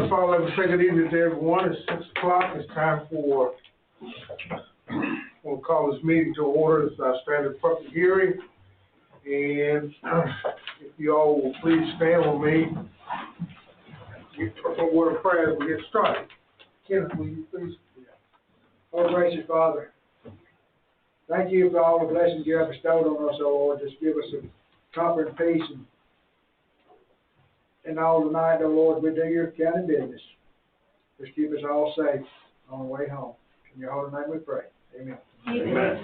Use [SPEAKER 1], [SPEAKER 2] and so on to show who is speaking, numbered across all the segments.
[SPEAKER 1] First of all, let me say good evening to everyone. It's 6 o'clock. It's time for, we'll call this meeting to order. It's our standard public hearing. And if you all will please stand with me, get a word of prayer as we get started. Kenneth, will you please?
[SPEAKER 2] Oh, gracious Father, thank you for all the blessings you have bestowed on us, oh Lord. Just give us some comfort and peace and all tonight, oh Lord, we do your county business. Just keep us all safe on the way home. In your holy name we pray. Amen.
[SPEAKER 1] Amen.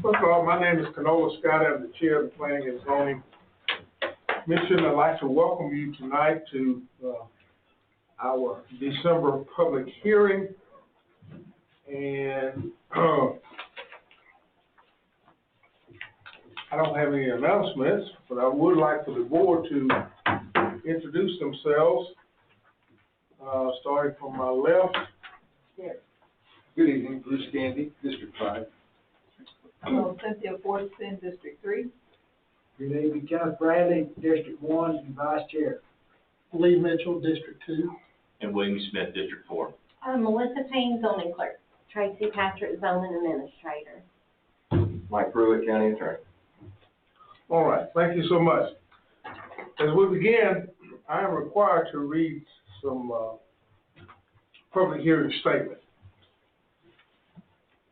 [SPEAKER 1] First of all, my name is Canola Scott. I'm the chair of the Planning and Zoning Commission. I'd like to welcome you tonight to our December public hearing. And I don't have any announcements, but I would like for the board to introduce themselves, starting from my left.
[SPEAKER 3] Yeah. Good evening, Bruce Gandy, District 5.
[SPEAKER 4] Hello, Cynthia Fortson, District 3.
[SPEAKER 2] Good evening, Kenneth Bradley, District 1 and Vice Chair.
[SPEAKER 1] Lee Mitchell, District 2.
[SPEAKER 5] And William Smith, District 4.
[SPEAKER 6] Melissa Payne, zoning clerk. Tracy Patrick, zoning administrator.
[SPEAKER 3] Mike Pruitt, County Attorney.
[SPEAKER 1] All right, thank you so much. As we begin, I am required to read some public hearing statement.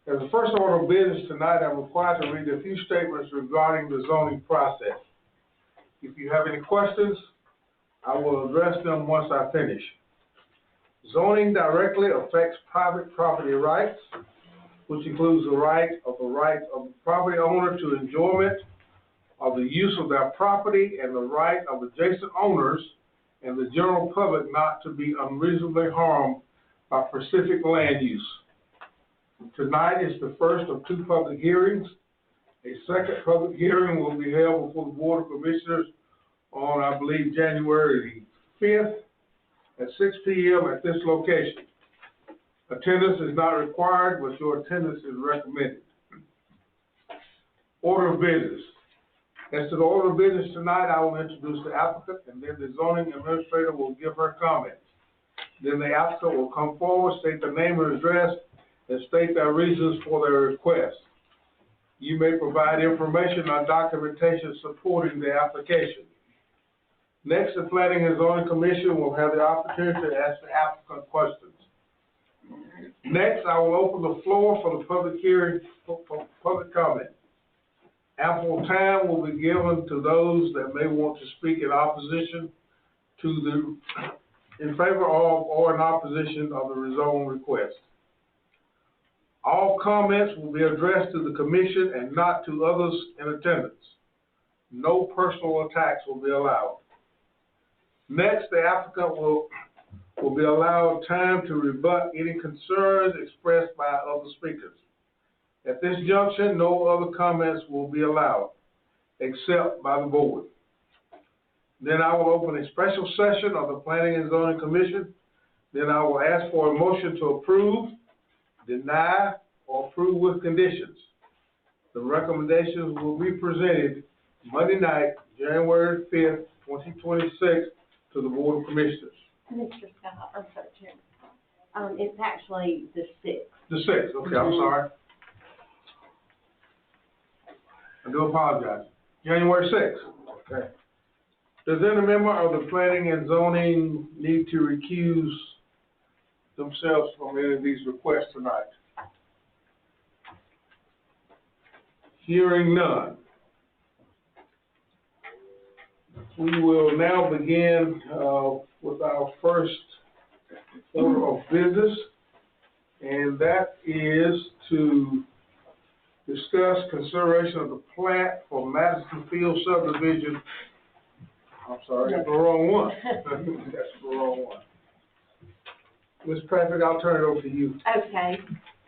[SPEAKER 1] As the first order of business tonight, I'm required to read a few statements regarding the zoning process. If you have any questions, I will address them once I finish. Zoning directly affects private property rights, which includes the right of the property owner to enjoyment of the use of their property and the right of adjacent owners and the general public not to be unreasonably harmed by specific land use. Tonight is the first of 2 public hearings. A second public hearing will be held before the Board of Commissioners on, I believe, January 5th at 6 p.m. at this location. Attendance is not required, but your attendance is recommended. Order of business. As to the order of business tonight, I will introduce the applicant, and then the zoning administrator will give her comments. Then the applicant will come forward, state their name and address, and state their reasons for their request. You may provide information on documentation supporting the application. Next, the Planning and Zoning Commission will have the opportunity to ask the applicant questions. Next, I will open the floor for the public hearing for public comment. Ample time will be given to those that may want to speak in opposition to in favor of or in opposition of the rezone request. All comments will be addressed to the commission and not to others in attendance. No personal attacks will be allowed. Next, the applicant will be allowed time to rebut any concerns expressed by other speakers. At this junction, no other comments will be allowed, except by the board. Then I will open a special session of the Planning and Zoning Commission. Then I will ask for a motion to approve, deny, or approve with conditions. The recommendations will be presented Monday night, January 5th, 2026, to the Board of Commissioners.
[SPEAKER 6] Mr. Scott, I'm sorry, Chairman. It's actually the 6th.
[SPEAKER 1] The 6th, okay, I'm sorry. I do apologize. January 6th, okay. Does any member of the Planning and Zoning need to recuse themselves from any of these requests tonight? Hearing none. We will now begin with our first order of business, and that is to discuss consideration of the plat for Madison Field subdivision. I'm sorry, that's the wrong one. That's the wrong one. Ms. Patrick, I'll turn it over to you.
[SPEAKER 6] Okay.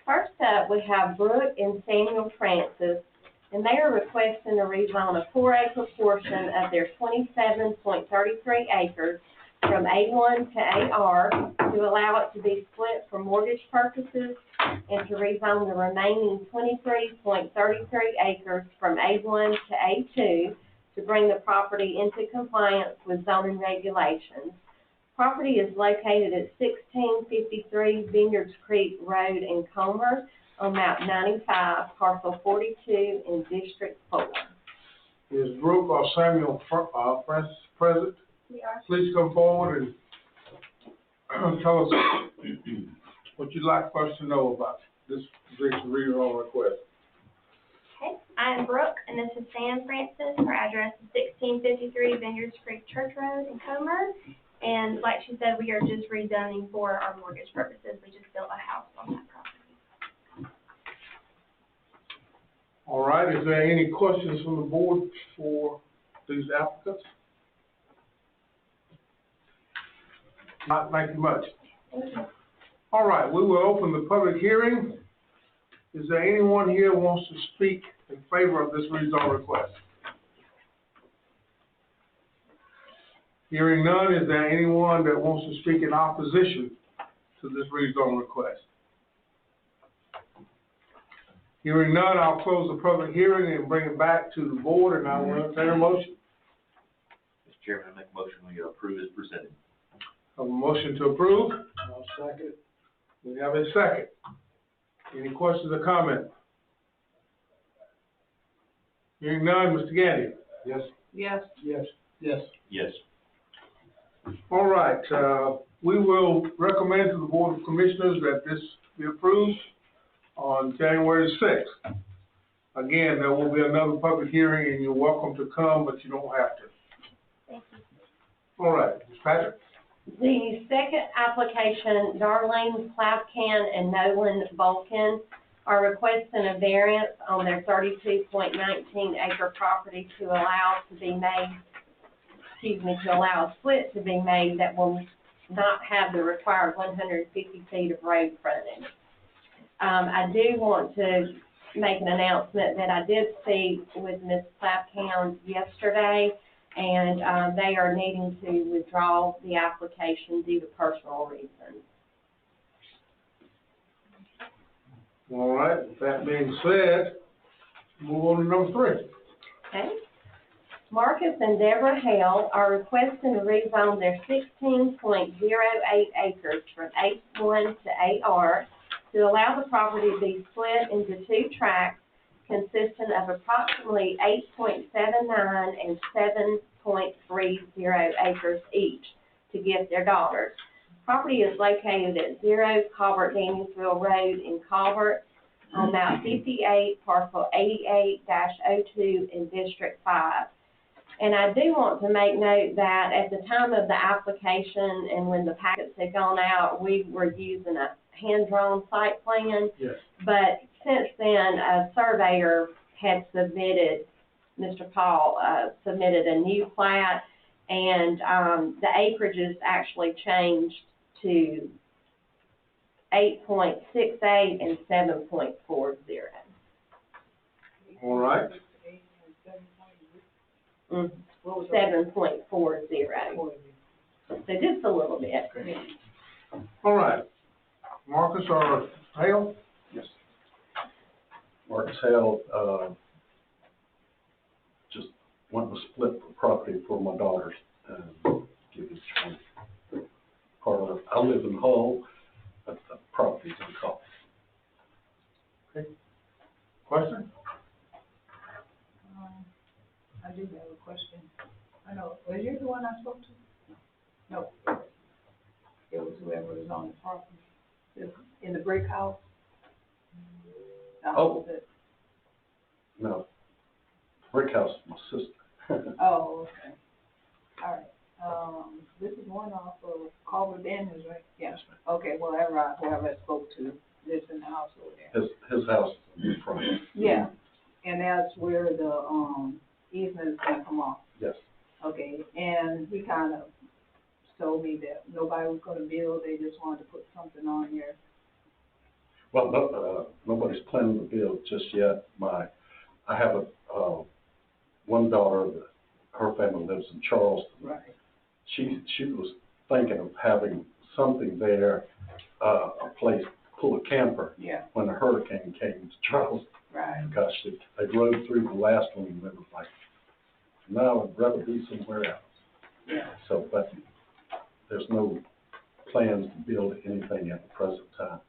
[SPEAKER 6] First up, we have Brooke and Samuel Francis, and they are requesting to rezone a 4-acre portion of their 27.33 acres from A1 to AR to allow it to be split for mortgage purposes and to rezone the remaining 23.33 acres from A1 to A2 to bring the property into compliance with zoning regulations. Property is located at 1653 Vineyards Creek Road in Comer on map 95, parcel 42 in District 4.
[SPEAKER 1] Is Brooke or Samuel Francis present? Please come forward and tell us what you'd like for us to know about this particular rezone request.
[SPEAKER 7] Okay, I am Brooke, and this is Sam Francis. Our address is 1653 Vineyards Creek Church Road in Comer. And like she said, we are just rezoning for our mortgage purposes. We just built a house on that property.
[SPEAKER 1] All right, is there any questions from the board for these applicants? Not, thank you much. All right, we will open the public hearing. Is there anyone here who wants to speak in favor of this rezone request? Hearing none, is there anyone that wants to speak in opposition to this rezone request? Hearing none, I'll close the public hearing and bring it back to the board, and I will entertain a motion.
[SPEAKER 5] Mr. Chairman, I make a motion we approve as presented.
[SPEAKER 1] Have a motion to approve.
[SPEAKER 2] I'll second.
[SPEAKER 1] We have a second. Any questions or comments? Hearing none, Mr. Gandy?
[SPEAKER 2] Yes.
[SPEAKER 4] Yes.
[SPEAKER 2] Yes.
[SPEAKER 1] Yes.
[SPEAKER 5] Yes.
[SPEAKER 1] All right, we will recommend to the Board of Commissioners that this be approved on January 6th. Again, there will be another public hearing, and you're welcome to come, but you don't have to.
[SPEAKER 7] Thank you.
[SPEAKER 1] All right, Ms. Patrick?
[SPEAKER 6] The second application, Darlene Plavcan and Nolan Vulcan, are requesting a variance on their 32.19 acre property to allow a split to be made that will not have the required 150 feet of road frontage. I do want to make an announcement that I did speak with Ms. Plavcan yesterday, and they are needing to withdraw the application due to personal reasons.
[SPEAKER 1] All right, with that being said, move on to number 3.
[SPEAKER 6] Okay. Marcus and Deborah Hale are requesting to rezone their 16.08 acres from H1 to AR to allow the property to be split into 2 tracts consisting of approximately 8.79 and 7.30 acres each to give their daughters. Property is located at 0 Colbert-Danielsville Road in Colbert on map 58, parcel 88-02 in District 5. And I do want to make note that at the time of the application and when the packets had gone out, we were using a hand-drawn site plan.
[SPEAKER 1] Yes.
[SPEAKER 6] But since then, a surveyor had submitted, Mr. Paul, submitted a new plat, and the acreage is actually changed to 8.68 and 7.40.
[SPEAKER 1] All right.
[SPEAKER 6] 7.40. So just a little bit.
[SPEAKER 1] All right. Marcus or Hale?
[SPEAKER 3] Yes. Marcus Hale, just wanted to split the property for my daughters and give each one part of it. I live in Hull, but the property's in Coffee.
[SPEAKER 1] Okay. Question?
[SPEAKER 4] I do have a question. I know, was you the one I spoke to? No. It was whoever was on the property, in the brick house.
[SPEAKER 3] Oh. No. Brick house is my sister.
[SPEAKER 4] Oh, okay. All right. This is one off of Culver Daniels, right? Yeah. Okay, whoever I spoke to lives in the house over there.
[SPEAKER 3] His house is in front.
[SPEAKER 4] Yeah, and that's where the, easement is gonna come off.
[SPEAKER 3] Yes.
[SPEAKER 4] Okay, and he kind of told me that nobody was gonna build, they just wanted to put something on there.
[SPEAKER 3] Well, no, nobody's planning to build just yet. I have one daughter that her family lives in Charleston.
[SPEAKER 4] Right.
[SPEAKER 3] She was thinking of having something there, a place to pull a camper.
[SPEAKER 4] Yeah.
[SPEAKER 3] When the hurricane came to Charleston.
[SPEAKER 4] Right.
[SPEAKER 3] Gosh, they rode through the last one and it was like now I'd rather be somewhere else.
[SPEAKER 4] Yeah.
[SPEAKER 3] So, but there's no plans to build anything at the present time.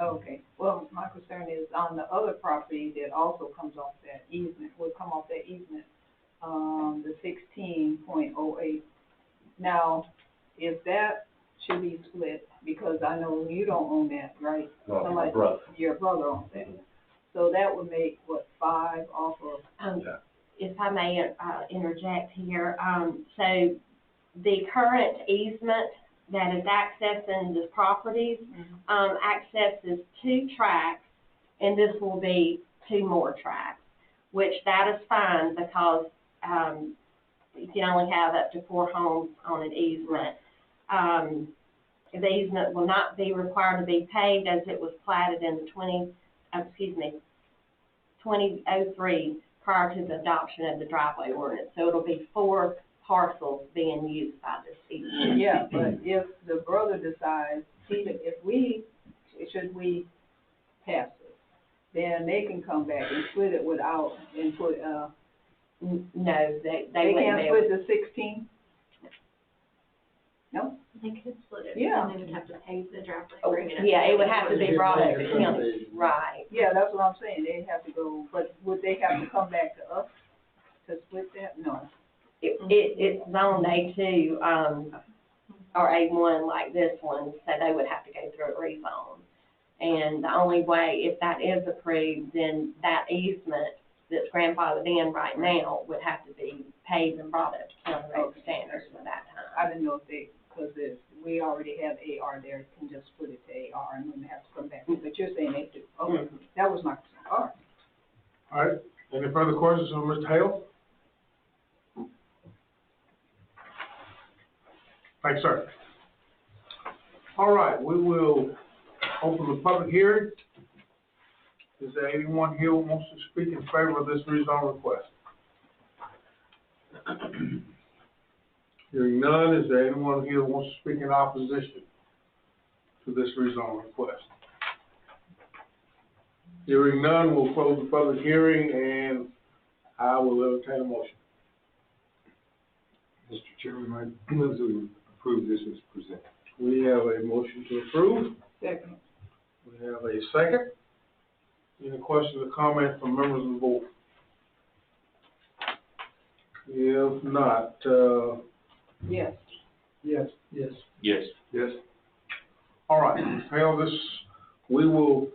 [SPEAKER 4] Okay, well, my concern is on the other property that also comes off that easement, would come off that easement, the 16.08. Now, if that should be split, because I know you don't own that, right?
[SPEAKER 3] No, my
[SPEAKER 4] Somebody-
[SPEAKER 3] brother.
[SPEAKER 4] Your brother owns that. So that would make, what, 5 off of,
[SPEAKER 3] Yeah.
[SPEAKER 6] If I may, interject here, so the current easement that is accessing the properties, accesses 2 tracks, and this will be 2 more tracks, which that is fine because, you can only have up to 4 homes on an easement. The easement will not be required to be paved as it was platted in the 2003 prior to the adoption of the driveway ordinance. So it'll be 4 parcels being used by this easement.
[SPEAKER 4] yeah, but if the brother decides, if we pass it, then they can come back and split it without, and put,
[SPEAKER 6] No, they
[SPEAKER 4] they
[SPEAKER 6] wouldn't
[SPEAKER 4] can't
[SPEAKER 6] be
[SPEAKER 4] split
[SPEAKER 6] able.
[SPEAKER 4] the 16? No?
[SPEAKER 7] They could split it,
[SPEAKER 4] Yeah.
[SPEAKER 7] and they would have to pay the driveway.
[SPEAKER 6] Oh,
[SPEAKER 7] bring it up.
[SPEAKER 6] yeah, it would have to be brought up to county, right.
[SPEAKER 4] Yeah, that's what I'm saying, they'd have to go, but would they have to come back to us to split that? No.
[SPEAKER 6] It's zoned A2, or A1 like this one, so they would have to go through a rezone. And the only way, if that is approved, then that easement that's grandfathered in right now would have to be paved and brought up to county road standards at that time.
[SPEAKER 4] I didn't know if they, because if we already have AR there, can just split it to AR and then they have to come back, but you're saying they do, okay, that was my concern, all right.
[SPEAKER 1] All right, any further questions from Mr. Hale? Thanks, sir. All right, we will open the public hearing. Is there anyone here who wants to speak in favor of this rezone request? Hearing none, is there anyone here who wants to speak in opposition to this rezone request? Hearing none, we'll close the public hearing and I will entertain a motion.
[SPEAKER 8] Mr. Chairman, I move that we approve this as presented.
[SPEAKER 1] We have a motion to approve.
[SPEAKER 4] Second.
[SPEAKER 1] We have a second. Any questions or comments from members of the board? If not,
[SPEAKER 4] Yes.
[SPEAKER 2] Yes.
[SPEAKER 8] Yes.
[SPEAKER 5] Yes.
[SPEAKER 8] Yes.
[SPEAKER 1] all right, Mr. Hale, this, we will,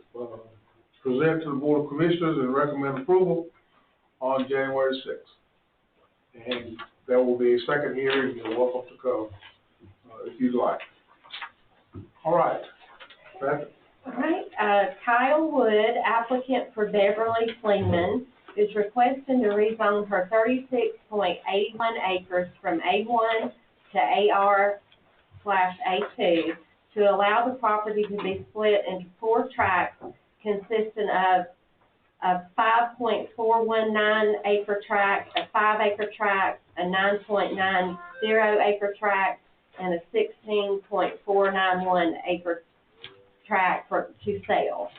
[SPEAKER 1] present to the Board of Commissioners and recommend approval on January 6th. And there will be a second hearing, you're welcome to come, if you'd like. All right, Beth?
[SPEAKER 6] All right, Kyle Wood, applicant for Beverly Freeman, is requesting to rezone her 36.81 acres from A1 to AR/A2 to allow the property to be split into 4 tracts consisting of a 5.419 acre tract, a 5 acre tract, a 9.90 acre tract, and a 16.491 acre tract to sell.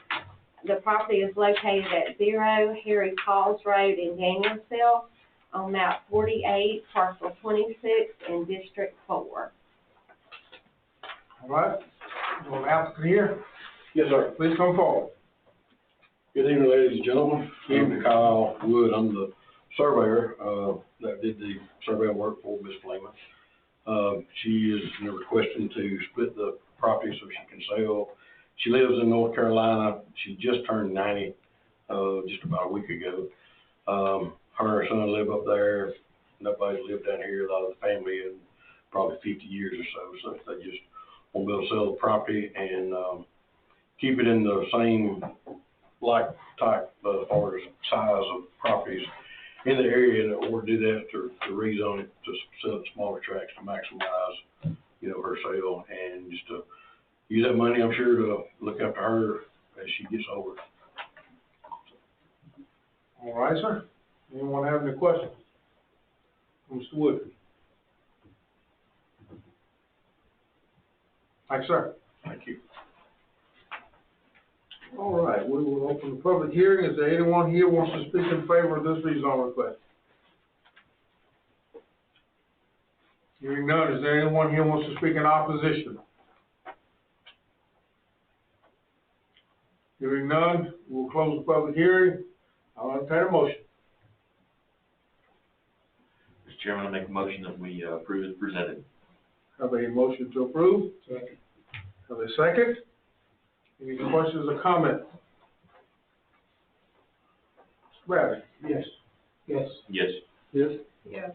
[SPEAKER 6] The property is located at 0 Harry Falls Road in Danielsville on map 48, parcel 26 in District 4.
[SPEAKER 1] All right, you want the applicant here?
[SPEAKER 8] Yes, sir.
[SPEAKER 1] Please come forward.
[SPEAKER 8] Good evening, ladies and gentlemen. I'm Kyle Wood. I'm the surveyor, that did the survey work for Ms. Fleeman. She is requesting to split the property so she can sell. She lives in North Carolina. She just turned 90, just about a week ago. Her and her son live up there. Nobody's lived down here, a lot of the family, in probably 50 years or so. So they just want to be able to sell the property and, keep it in the same like type, as far as size of properties in the area, or do that to rezone it to sell it smaller tracts to maximize, her sale, and just to use that money, I'm sure, to look after her as she gets older.
[SPEAKER 1] All right, sir. Anyone have any questions? Mr. Wood? Thanks, sir.
[SPEAKER 3] Thank you.
[SPEAKER 1] All right, we will open the public hearing. Is there anyone here who wants to speak in favor of this rezone request? Hearing none, is there anyone here who wants to speak in opposition? Hearing none, we'll close the public hearing. I'll entertain a motion.
[SPEAKER 5] Mr. Chairman, I make a motion that we approve as presented.
[SPEAKER 1] Have a motion to approve?
[SPEAKER 2] Second.
[SPEAKER 1] Have a second? Any questions or comments? Mr. Bradley?
[SPEAKER 2] Yes. Yes.
[SPEAKER 5] Yes.
[SPEAKER 1] Yes.
[SPEAKER 4] Yes.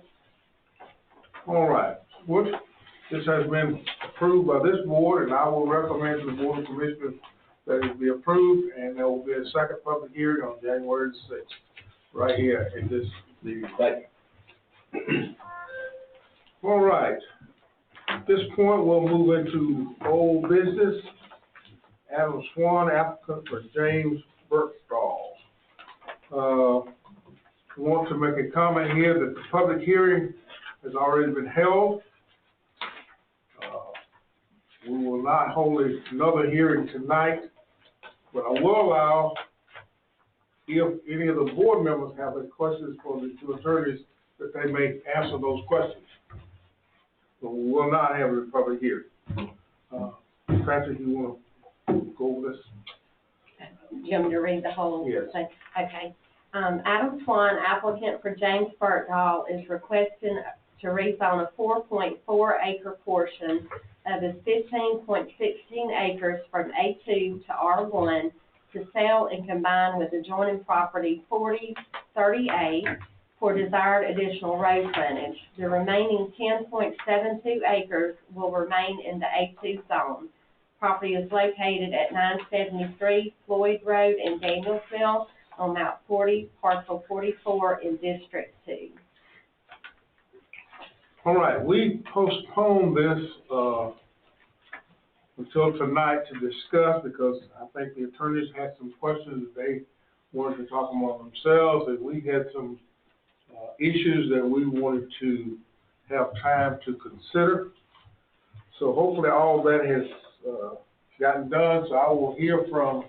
[SPEAKER 1] All right, this has been approved by this board, and I will recommend to the Board of Commissioners that it be approved, and there will be a second public hearing on January the 6th, right here in this meeting. All right, at this point, we'll move into old business. Adam Swan, applicant for James Burkstall. I want to make a comment here that the public hearing has already been held. We will not hold another hearing tonight, but I will allow, if any of the board members have any questions for the two attorneys, that they may answer those questions. But we will not have a public hearing. Patrick, you want to go over this?
[SPEAKER 6] Do you want me to read the whole
[SPEAKER 1] Yes.
[SPEAKER 6] thing? Okay. Adam Swan, applicant for James Burkstall, is requesting to rezone a 4.4 acre portion of his 15.16 acres from A2 to R1 to sell and combine with adjoining property 4038 for desired additional road frontage. The remaining 10.72 acres will remain in the A2 zone. Property is located at 973 Floyd Road in Danielsville on map 40, parcel 44 in District 2.
[SPEAKER 1] All right, we postponed this, until tonight to discuss, because I think the attorneys had some questions that they wanted to talk among themselves, and we had some, issues that we wanted to have time to consider. So hopefully all that has, gotten done, so I will hear from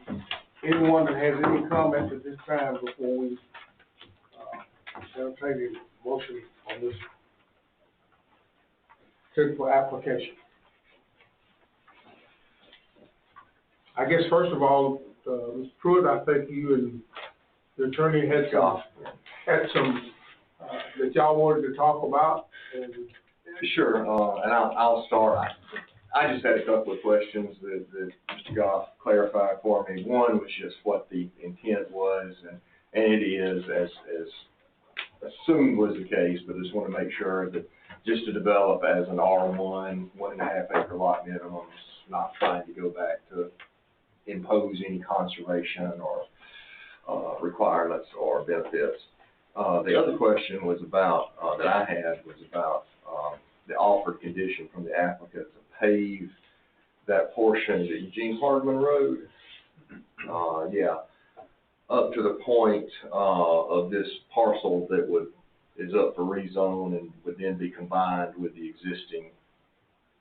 [SPEAKER 1] anyone that has any comments at this time before we, entertain a motion on this particular application. I guess first of all, Mr. Pruitt, I think you and the attorney had some, that y'all wanted to talk about. And
[SPEAKER 9] Sure, and I'll start. I just had a couple of questions that Mr. Goff clarified for me. One was just what the intent was, and it is, as assumed was the case, but I just want to make sure that just to develop as an R1, 1.5 acre lot minimums, not trying to go back to impose any conservation or requirements or benefits. The other question was about, that I had was about the offered condition from the applicant to pave that portion of Eugene Hardman Road. Up to the point of this parcel that is up for rezone and would then be combined with the existing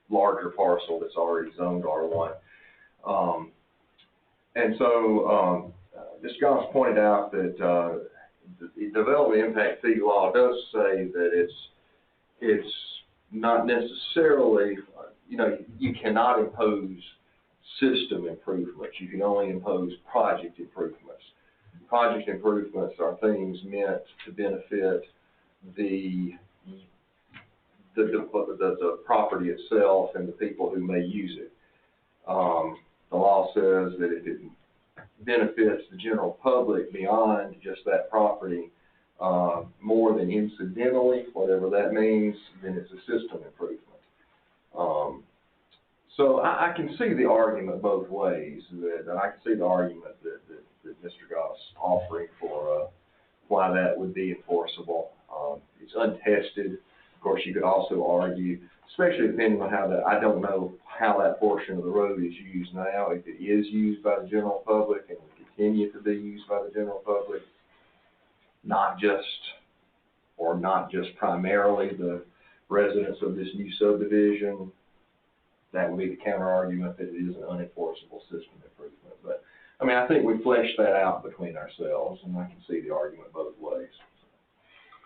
[SPEAKER 9] larger parcel that's already zoned R1. And so Mr. Goss pointed out that the development impact fee law does say that it's not necessarily, you cannot impose system improvements. You can only impose project improvements. Project improvements are things meant to benefit the property itself and the people who may use it. The law says that if it benefits the general public beyond just that property, more than incidentally, whatever that means, then it's a system improvement. So I can see the argument both ways, and I can see the argument that Mr. Goss offering for why that would be enforceable. It's untested. Of course, you could also argue, especially depending on I don't know how that portion of the road is used now, if it is used by the general public and will continue to be used by the general public, not just primarily the residents of this new subdivision. That would be the counter argument that it is an unenforceable system improvement. But I think we fleshed that out between ourselves, and I can see the argument both ways.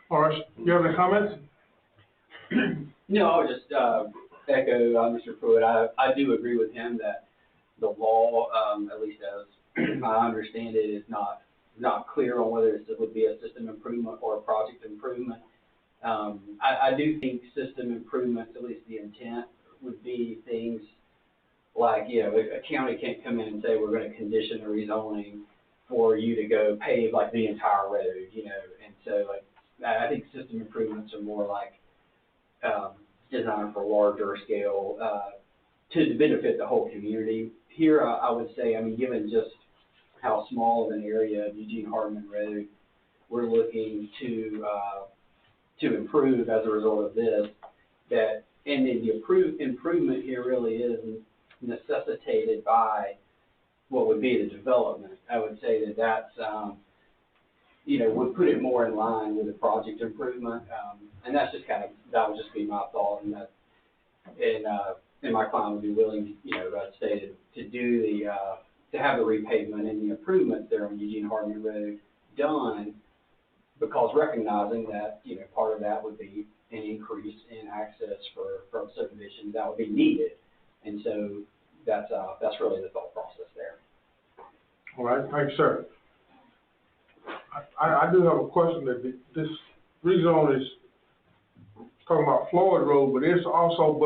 [SPEAKER 1] Horace, do you have any comments?
[SPEAKER 10] No, I would just, echo, Mr. Pruitt. I do agree with him that the law, at least as I understand it, is not clear on whether it would be a system improvement or a project improvement. I do think system improvements, at least the intent, would be things like, you know, a county can't come in and say, we're gonna condition the rezoning for you to go pave like the entire road, you know, and so like, I think system improvements are more like, designed for larger scale, to benefit the whole community. Here, I would say, I mean, given just how small of an area of Eugene Hardeman Road we're looking to improve as a result of this, that, and then the improvement here really is necessitated by what would be the development. I would say that that's, you know, would put it more in line with the project improvement, and that's just kind of, that would just be my thought, and that, and my client would be willing, you know, I'd say to do the, to have the repavement and the improvements there on Eugene Hardeman Road done, because recognizing that, you know, part of that would be an increase in access from subdivision that would be needed, and so that's really the thought process there.
[SPEAKER 1] All right, thanks, sir. I do have a question that this rezone is talking about Floyd Road, but it's also,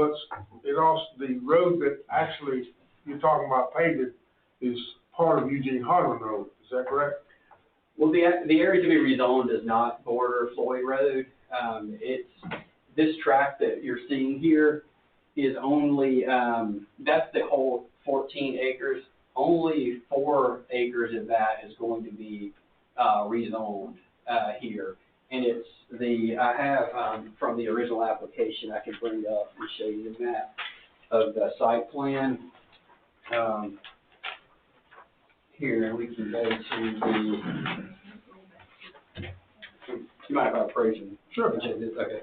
[SPEAKER 1] the road that actually you're talking about paving is part of Eugene Hardeman Road, is that correct?
[SPEAKER 10] Well, the area to be rezoned does not border Floyd Road. It's, this tract that you're seeing here is only, that's the whole 14 acres. Only 4 acres of that is going to be rezoned here. And it's I have, from the original application, I can bring up and show you the map of the site plan. Here, we can go to the, you might have appraisal.
[SPEAKER 1] Sure.
[SPEAKER 10] Okay.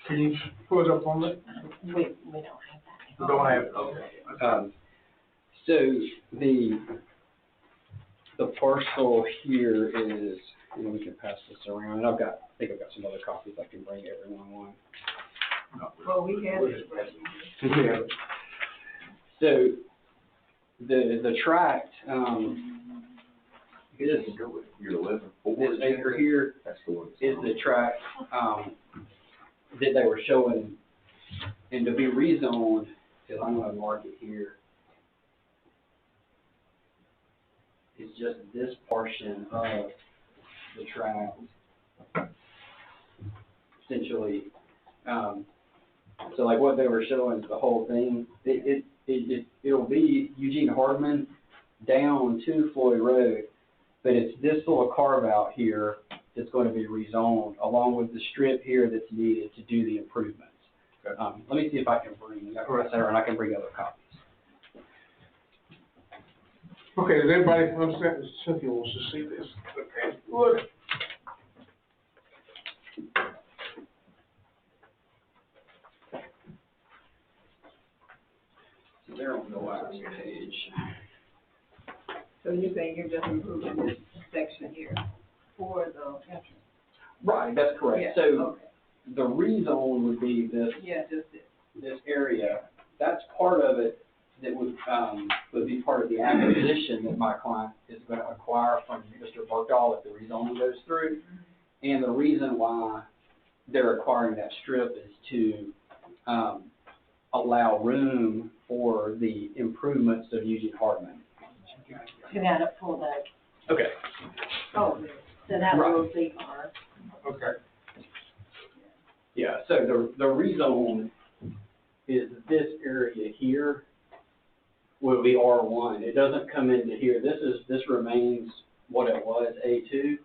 [SPEAKER 1] Can you pull it up on that?
[SPEAKER 6] We don't have that.
[SPEAKER 1] We don't have it, okay.
[SPEAKER 10] So the parcel here is, you know, we can pass this around, and I think I've got some other copies I can bring everyone one.
[SPEAKER 4] Well, we have it right
[SPEAKER 10] Yeah. So the tract, is
[SPEAKER 9] Go with your 11.
[SPEAKER 10] this acre here
[SPEAKER 9] That's the one.
[SPEAKER 10] is the tract, that they were showing, and to be rezoned, because I'm gonna mark it here, is just this portion of the tract, essentially. So like what they were showing is the whole thing. It'll be Eugene Hardeman down to Floyd Road, but it's this little carve out here that's going to be rezoned, along with the strip here that's needed to do the improvements.
[SPEAKER 1] Okay.
[SPEAKER 10] Let me see if I can bring, and I can bring other copies.
[SPEAKER 1] Okay, does everybody understand? Cynthia wants to see this. Okay, look.
[SPEAKER 10] So they're on the last page.
[SPEAKER 4] So you're saying you're just improving this section here for the entrance?
[SPEAKER 10] Right, that's correct.
[SPEAKER 4] Yeah,
[SPEAKER 10] So
[SPEAKER 4] okay.
[SPEAKER 10] the rezone would be this,
[SPEAKER 4] Yeah, just this.
[SPEAKER 10] this area. That's part of it that would be part of the acquisition that my client is going to acquire from Mr. Barkdahl if the rezoning goes through. And the reason why they're acquiring that strip is to allow room for the improvements of Eugene Hardeman.
[SPEAKER 6] You got it pulled up.
[SPEAKER 10] Okay.
[SPEAKER 6] Oh, so that
[SPEAKER 10] Right.
[SPEAKER 6] will be our.
[SPEAKER 1] Okay.
[SPEAKER 10] Yeah, so the rezone is this area here will be R1. It doesn't come into here. This remains what it was, A2.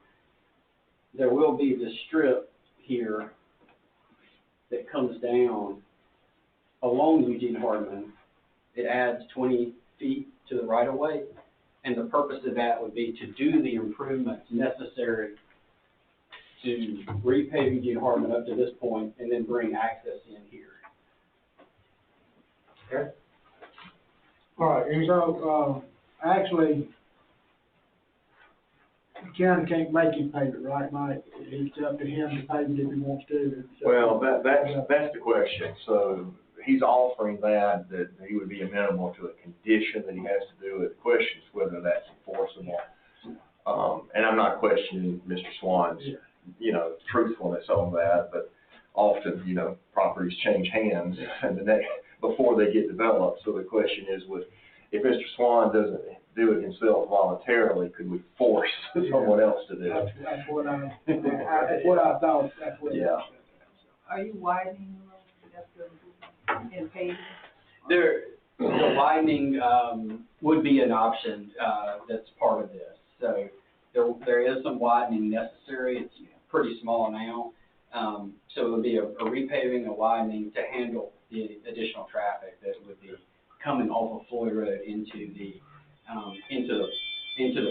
[SPEAKER 10] There will be the strip here that comes down along Eugene Hardeman. It adds 20 feet to the right of way, and the purpose of that would be to do the improvements necessary to repave Eugene Hardeman up to this point and then bring access in here.
[SPEAKER 1] Okay. All right,
[SPEAKER 2] So, actually, The county can't make him pay it, right, Mike? It's up to him to pay it if he wants to. So-
[SPEAKER 9] Well, that's the question. So he's offering that he would be amenable to a condition that he has to do it. The question is whether that's enforceable. And I'm not questioning Mr. Swan's, truthfulness on that, but often, properties change hands and before they get developed. So the question is, if Mr. Swan doesn't do it himself voluntarily, could we force someone else to do it?
[SPEAKER 2] That's what I thought, that's what.
[SPEAKER 9] Yeah.
[SPEAKER 4] Are you widening the road, that's the, in paving?
[SPEAKER 10] The widening, would be an option, that's part of this. So there is some widening necessary. It's pretty small now. So it would be a repaving, a widening to handle the additional traffic that would be coming off of Floyd Road into the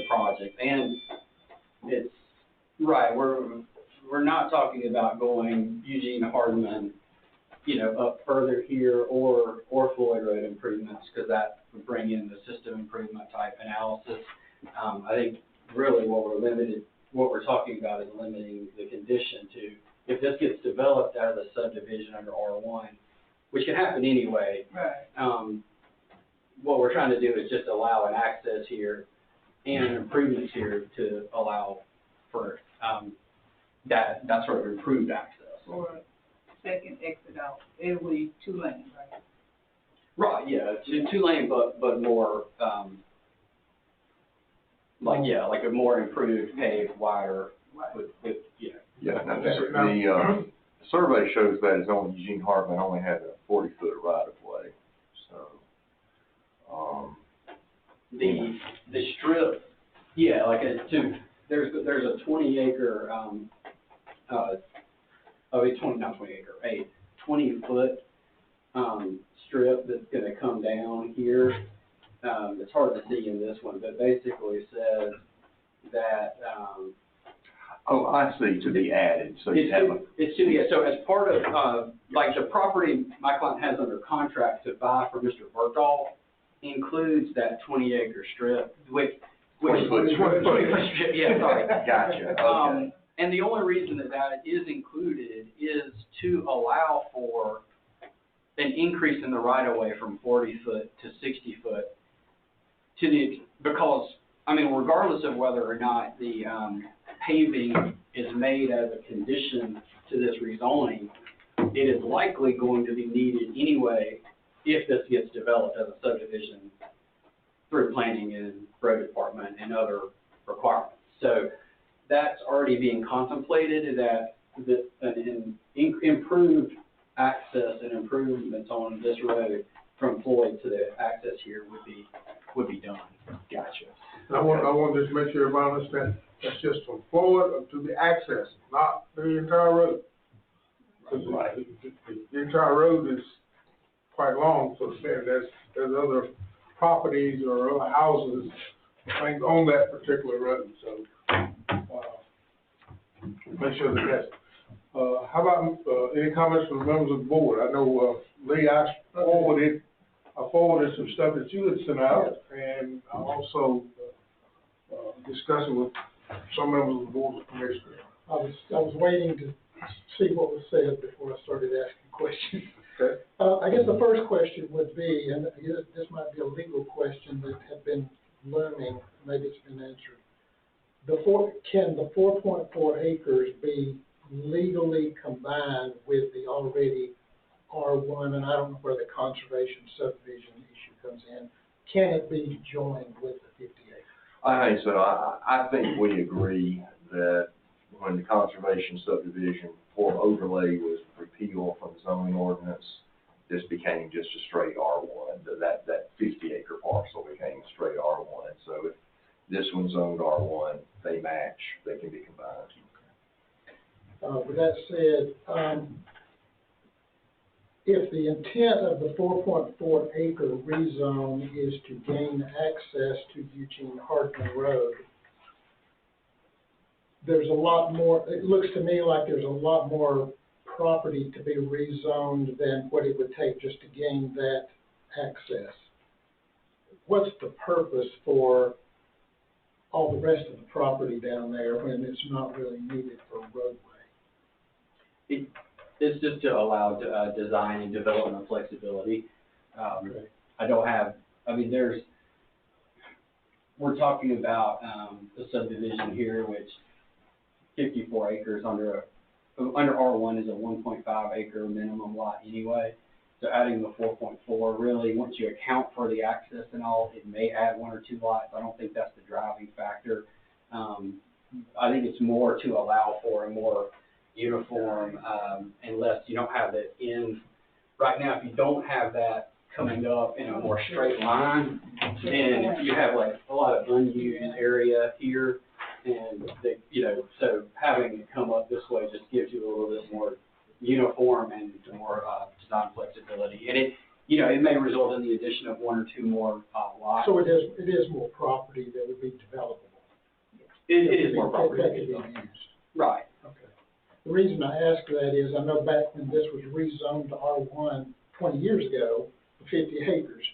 [SPEAKER 10] project. And it's, right, we're not talking about going Eugene Hardman, up further here or Floyd Road improvements, because that would bring in the system improvement type analysis. I think really what we're talking about is limiting the condition to, if this gets developed out of the subdivision under R1, which can happen anyway.
[SPEAKER 4] Right.
[SPEAKER 10] What we're trying to do is just allow an access here and improvements here to allow for, that sort of improved access.
[SPEAKER 4] Or second exit out, it will be 2 lanes, right?
[SPEAKER 10] Right, yeah, two lane, but more, like a more improved, paved, wider, with.
[SPEAKER 9] Yeah, now, the survey shows that it's only Eugene Hardman only had a 40-foot right of way, so,
[SPEAKER 10] The strip, yeah, like there's a 20 acre, a 20-foot, strip that's gonna come down here. It's hard to see in this one, but basically it says that,
[SPEAKER 9] oh, I see, to be added, so you have a.
[SPEAKER 10] It should be, so as part of, like the property my client has under contract to buy for Mr. Berthold includes that 20 acre strip, which.
[SPEAKER 9] 20-foot strip.
[SPEAKER 10] 20-foot strip, yeah, sorry.
[SPEAKER 9] Gotcha, okay.
[SPEAKER 10] And the only reason that is included is to allow for an increase in the right of way from 40 foot to 60 foot because, regardless of whether or not the, paving is made as a condition to this rezoning, it is likely going to be needed anyway if this gets developed as a subdivision through planning and road department and other requirements. So that's already being contemplated, that an improved access and improvements on this road from Floyd to the access here would be done.
[SPEAKER 9] Gotcha.
[SPEAKER 1] I want to just make sure everybody understands, that's just from forward to the access, not the entire road.
[SPEAKER 9] Right.
[SPEAKER 1] The entire road is quite long, so to say, there's other properties or other houses, things on that particular road, so, make sure that that's, how about, any comments from the members of the board? I know, Lee, I forwarded some stuff that you had sent out, and I also, discussed it with some members of the board of commissioners.
[SPEAKER 11] I was waiting to see what was said before I started asking questions.
[SPEAKER 1] Okay.
[SPEAKER 11] I guess the first question would be, and this might be a legal question that had been looming, maybe it's been answered. Can the 4.4 acres be legally combined with the already R1, and I don't know where the conservation subdivision issue comes in, can it be joined with the 50 acres?
[SPEAKER 9] I think so. I think we agree that when the conservation subdivision for overlay was repealed from the zoning ordinance, this became just a straight R1. That 50 acre parcel became a straight R1. So if this one's owned R1, they match, they can be combined.
[SPEAKER 11] With that said, if the intent of the 4.4 acre rezone is to gain access to Eugene Hardman Road, there's a lot more, it looks to me like there's a lot more property to be rezoned than what it would take just to gain that access. What's the purpose for all the rest of the property down there when it's not really needed for a roadway?
[SPEAKER 10] It's just to allow, design and development flexibility.
[SPEAKER 11] Okay.
[SPEAKER 10] We're talking about, the subdivision here, which 54 acres under R1 is a 1.5 acre minimum lot anyway. So adding the 4.4, really, once you account for the access and all, it may add 1 or 2 lots. I don't think that's the driving factor. I think it's more to allow for a more uniform, unless you don't have it in, right now, if you don't have that coming up in a more straight line, then you have like a lot of unused area here, and so having it come up this way just gives you a little bit more uniform and more design flexibility. And it may result in the addition of 1 or 2 more lots.
[SPEAKER 11] So it is more property that would be developable?
[SPEAKER 10] It is more property.
[SPEAKER 11] That could be used.
[SPEAKER 10] Right.
[SPEAKER 11] Okay. The reason I ask that is I know back when this was rezoned to R1 20 years ago, 50 acres,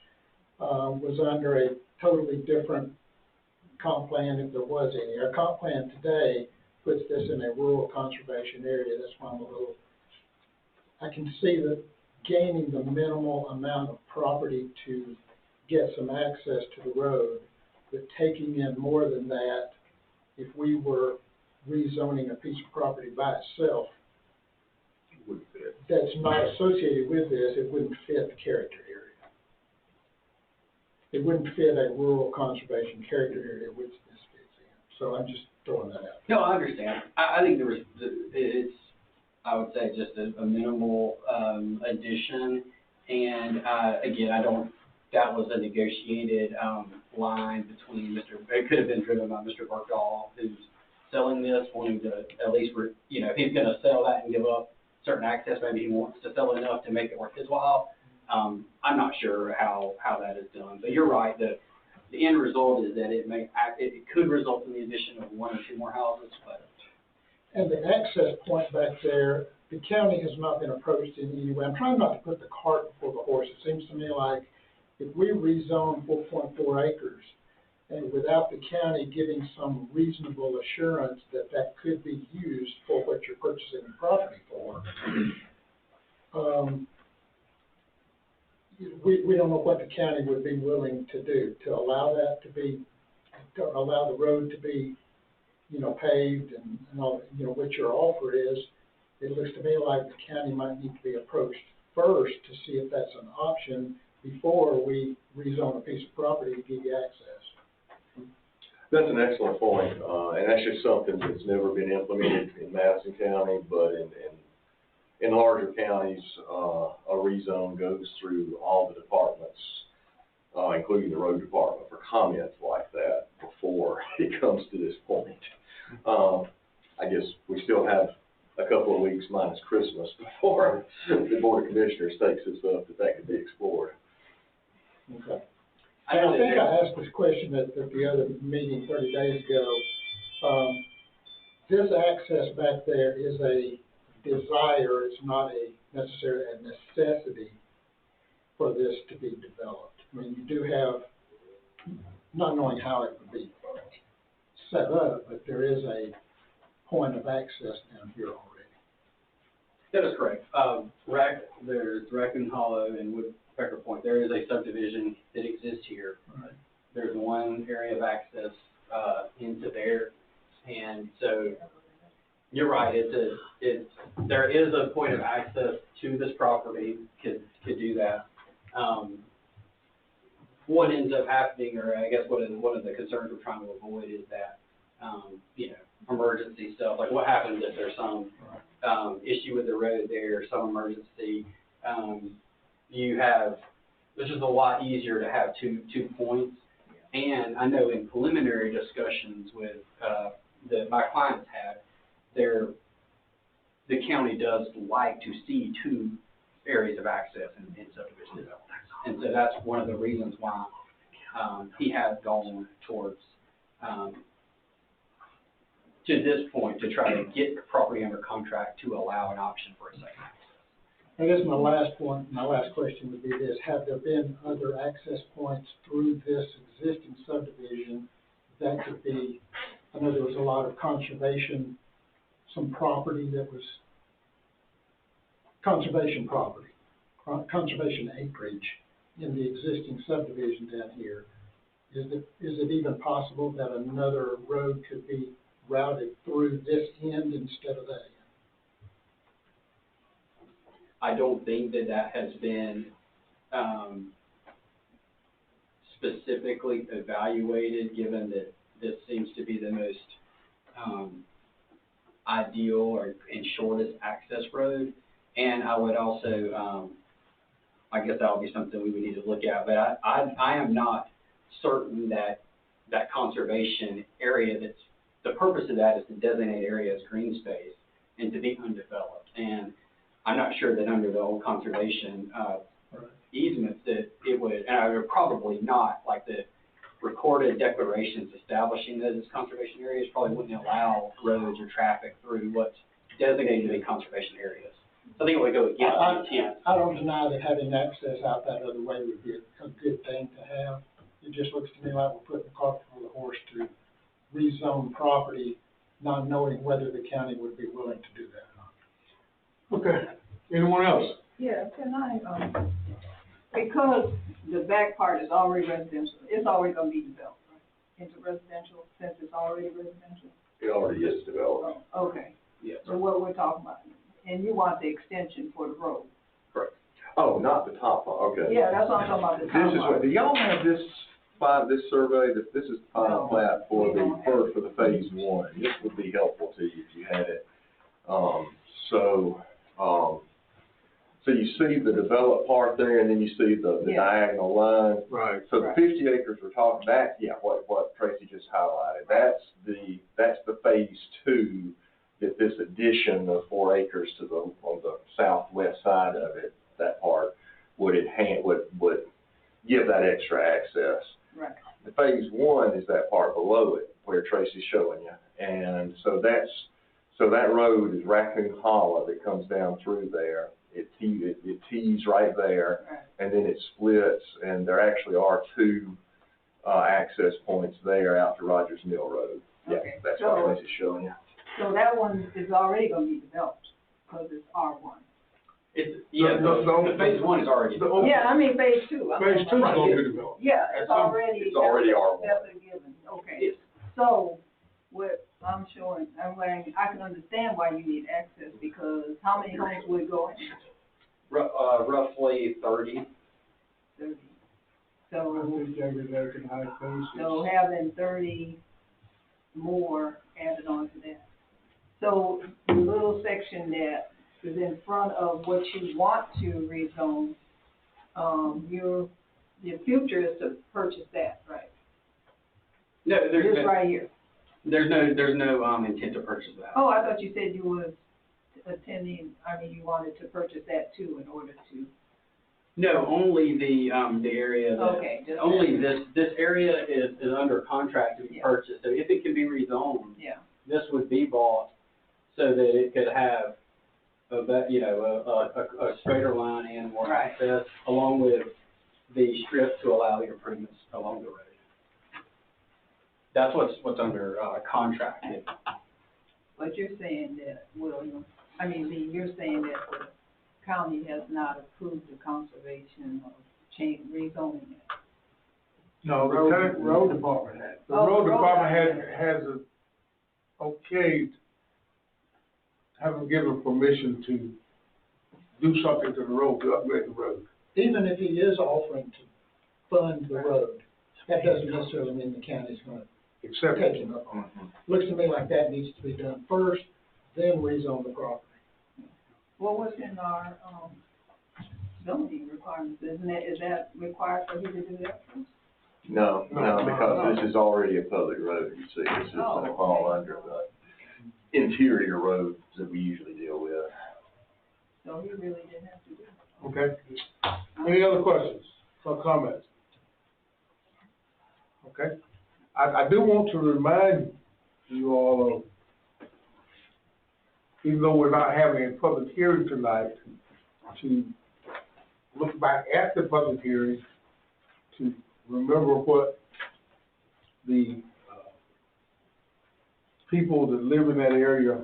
[SPEAKER 11] was under a totally different comp plan if there was any. Our comp plan today puts this in a rural conservation area. That's why I can see that gaining the minimal amount of property to get some access to the road, but taking in more than that, if we were rezoning a piece of property by itself, that's not associated with this, it wouldn't fit the character area. It wouldn't fit a rural conservation character area which this fits in. So I'm just throwing that out.
[SPEAKER 10] No, I understand. I think it's, I would say, just a minimal addition. And again, I don't, that was a negotiated line between it could have been driven by Mr. Bergdahl, who's selling this, wanting to at least, if he's going to sell that and give up certain access, maybe he wants to sell enough to make it worth his while. I'm not sure how that is done, but you're right. The end result is that it could result in the addition of 1 or 2 more houses, but.
[SPEAKER 11] And the access point back there, the county has not been approached in any way. I'm trying not to put the cart before the horse. It seems to me like if we rezone 4.4 acres and without the county giving some reasonable assurance that that could be used for what you're purchasing the property for, we don't know what the county would be willing to do to allow that to allow the road to be, paved and all, what your offer is. It looks to me like the county might need to be approached first to see if that's an option before we rezone a piece of property to give you access.
[SPEAKER 9] That's an excellent point, and that's just something that's never been implemented in Madison County, but in larger counties, a rezone goes through all the departments, including the road department, for comments like that before it comes to this point. I guess we still have a couple of weeks minus Christmas before the Board of Commissioners takes this up that could be explored.
[SPEAKER 11] Okay. And I think I asked this question at the other meeting 30 days ago. This access back there is a desire, it's not necessarily a necessity for this to be developed. I mean, you do have, not knowing how it would be set up, but there is a point of access down here already.
[SPEAKER 10] That is correct. There's Raccoon Hollow and Woodpecker Point. There is a subdivision that exists here.
[SPEAKER 11] Right.
[SPEAKER 10] There's one area of access into there, and so you're right. There is a point of access to this property. Could do that. What ends up happening, or I guess one of the concerns we're trying to avoid is that emergency stuff. Like what happens if there's some issue with the road there, some emergency? This is a lot easier to have two points. And I know in preliminary discussions with that my clients had, the county does like to see 2 areas of access in subdivision development. And so that's one of the reasons why he has gone towards to this point to try to get the property under contract to allow an option for a second access.
[SPEAKER 11] I guess my last question would be this: have there been other access points through this existing subdivision that could be, I know there was a lot of conservation, some property that was conservation property, conservation acreage in the existing subdivision down here. Is it even possible that another road could be routed through this end instead of that end?
[SPEAKER 10] I don't think that has been, specifically evaluated, given that this seems to be the most, ideal and shortest access road. And I would also, I guess that would be something we would need to look at, but I am not certain that conservation area, the purpose of that is to designate area as green space and to be undeveloped. And I'm not sure that under the old conservation, easements that it would, and I would probably not, like the recorded declarations establishing those as conservation areas probably wouldn't allow roads or traffic through what's designated to be conservation areas. So I think it would go against the intent.
[SPEAKER 11] I don't deny that having access out that other way would be a good thing to have. It just looks to me like we're putting the cart before the horse to rezone property, not knowing whether the county would be willing to do that or not.
[SPEAKER 1] Okay, anyone else?
[SPEAKER 4] Yeah, can I, because the back part is already residential, it's already gonna be developed, right? Into residential, since it's already residential?
[SPEAKER 9] It already is developed.
[SPEAKER 4] Oh, okay,
[SPEAKER 10] Yeah.
[SPEAKER 4] so what we're talking about, and you want the extension for the road?
[SPEAKER 9] Correct. Oh, not the top one, okay.
[SPEAKER 4] Yeah, that's what I'm talking about, the top
[SPEAKER 9] This is
[SPEAKER 4] part.
[SPEAKER 9] what, do y'all have this survey, this is the final
[SPEAKER 4] No,
[SPEAKER 9] plat for
[SPEAKER 4] we
[SPEAKER 9] the,
[SPEAKER 4] don't have
[SPEAKER 9] for the phase one. This would be helpful to you if you had it. So you see the developed part there, and then you see the
[SPEAKER 4] Yeah.
[SPEAKER 9] diagonal line.
[SPEAKER 1] Right.
[SPEAKER 9] So the
[SPEAKER 4] Right.
[SPEAKER 9] 50 acres we're talking, what Tracy just highlighted, that's the phase two, that this addition of 4 acres to on the southwest side of it, that part, would give that extra access.
[SPEAKER 4] Right.
[SPEAKER 9] The phase one is that part below it, where Tracy's showing you. And so that road is Raccoon Hollow that comes down through there. It tees right there,
[SPEAKER 4] Right.
[SPEAKER 9] and then it splits, and there actually are 2 access points there out to Rogers Mill Road. Yeah,
[SPEAKER 4] Okay.
[SPEAKER 9] that's what Tracy's showing you.
[SPEAKER 4] So that one is already gonna be developed, because it's R1.
[SPEAKER 10] The phase one is already.
[SPEAKER 4] Yeah, I mean, phase two.
[SPEAKER 1] Phase two's gonna be developed.
[SPEAKER 4] Yeah, it's already.
[SPEAKER 9] It's already R1.
[SPEAKER 4] That's a given, okay.
[SPEAKER 9] Yes.
[SPEAKER 4] So, what I'm showing, I can understand why you need access, because how many homes would go in?
[SPEAKER 10] Roughly 30.
[SPEAKER 4] 30.
[SPEAKER 2] I
[SPEAKER 4] So,
[SPEAKER 2] think they would recognize those.
[SPEAKER 4] so having 30 more added on to that. So, the little section that is in front of what you want to rezone, your future is to purchase that, right?
[SPEAKER 10] No,
[SPEAKER 4] This right here.
[SPEAKER 10] there's no intent to purchase that.
[SPEAKER 4] Oh, I thought you said you was you wanted to purchase that too in order to.
[SPEAKER 10] No, only the area that.
[SPEAKER 4] Okay, just
[SPEAKER 10] Only
[SPEAKER 4] that.
[SPEAKER 10] this area is under contract to be
[SPEAKER 4] Yeah.
[SPEAKER 10] purchased, so if it can be rezoned,
[SPEAKER 4] Yeah,
[SPEAKER 10] this would be bought so that it could have a straighter line and more
[SPEAKER 4] Right.
[SPEAKER 10] access, along with the strip to allow the improvements along the road. That's what's under contract.
[SPEAKER 4] but you're saying that, you're saying that the county has not approved the conservation of rezoning it.
[SPEAKER 1] No, the
[SPEAKER 2] Road department had.
[SPEAKER 1] The
[SPEAKER 4] Oh,
[SPEAKER 1] road
[SPEAKER 4] the road
[SPEAKER 1] department
[SPEAKER 4] department.
[SPEAKER 1] has haven't given permission to do something to the road, to upgrade the road.
[SPEAKER 11] Even if he is offering to fund the road, that doesn't necessarily mean the county's gonna
[SPEAKER 1] Except,
[SPEAKER 11] take him up on it. Looks to me like that needs to be done first, then rezone the property.
[SPEAKER 4] Well, what's in our, zoning requirements, is that required for you to do that first?
[SPEAKER 9] No, because this is already a public road, you see. This is
[SPEAKER 4] Oh,
[SPEAKER 9] gonna fall
[SPEAKER 4] okay.
[SPEAKER 9] under the interior roads that we usually deal with.
[SPEAKER 4] So he really didn't have to do it.
[SPEAKER 1] okay. Any other questions or comments? Okay. I do want to remind you all of, even though we're not having a public hearing tonight, to look back at the public hearing, to remember what the people that live in that area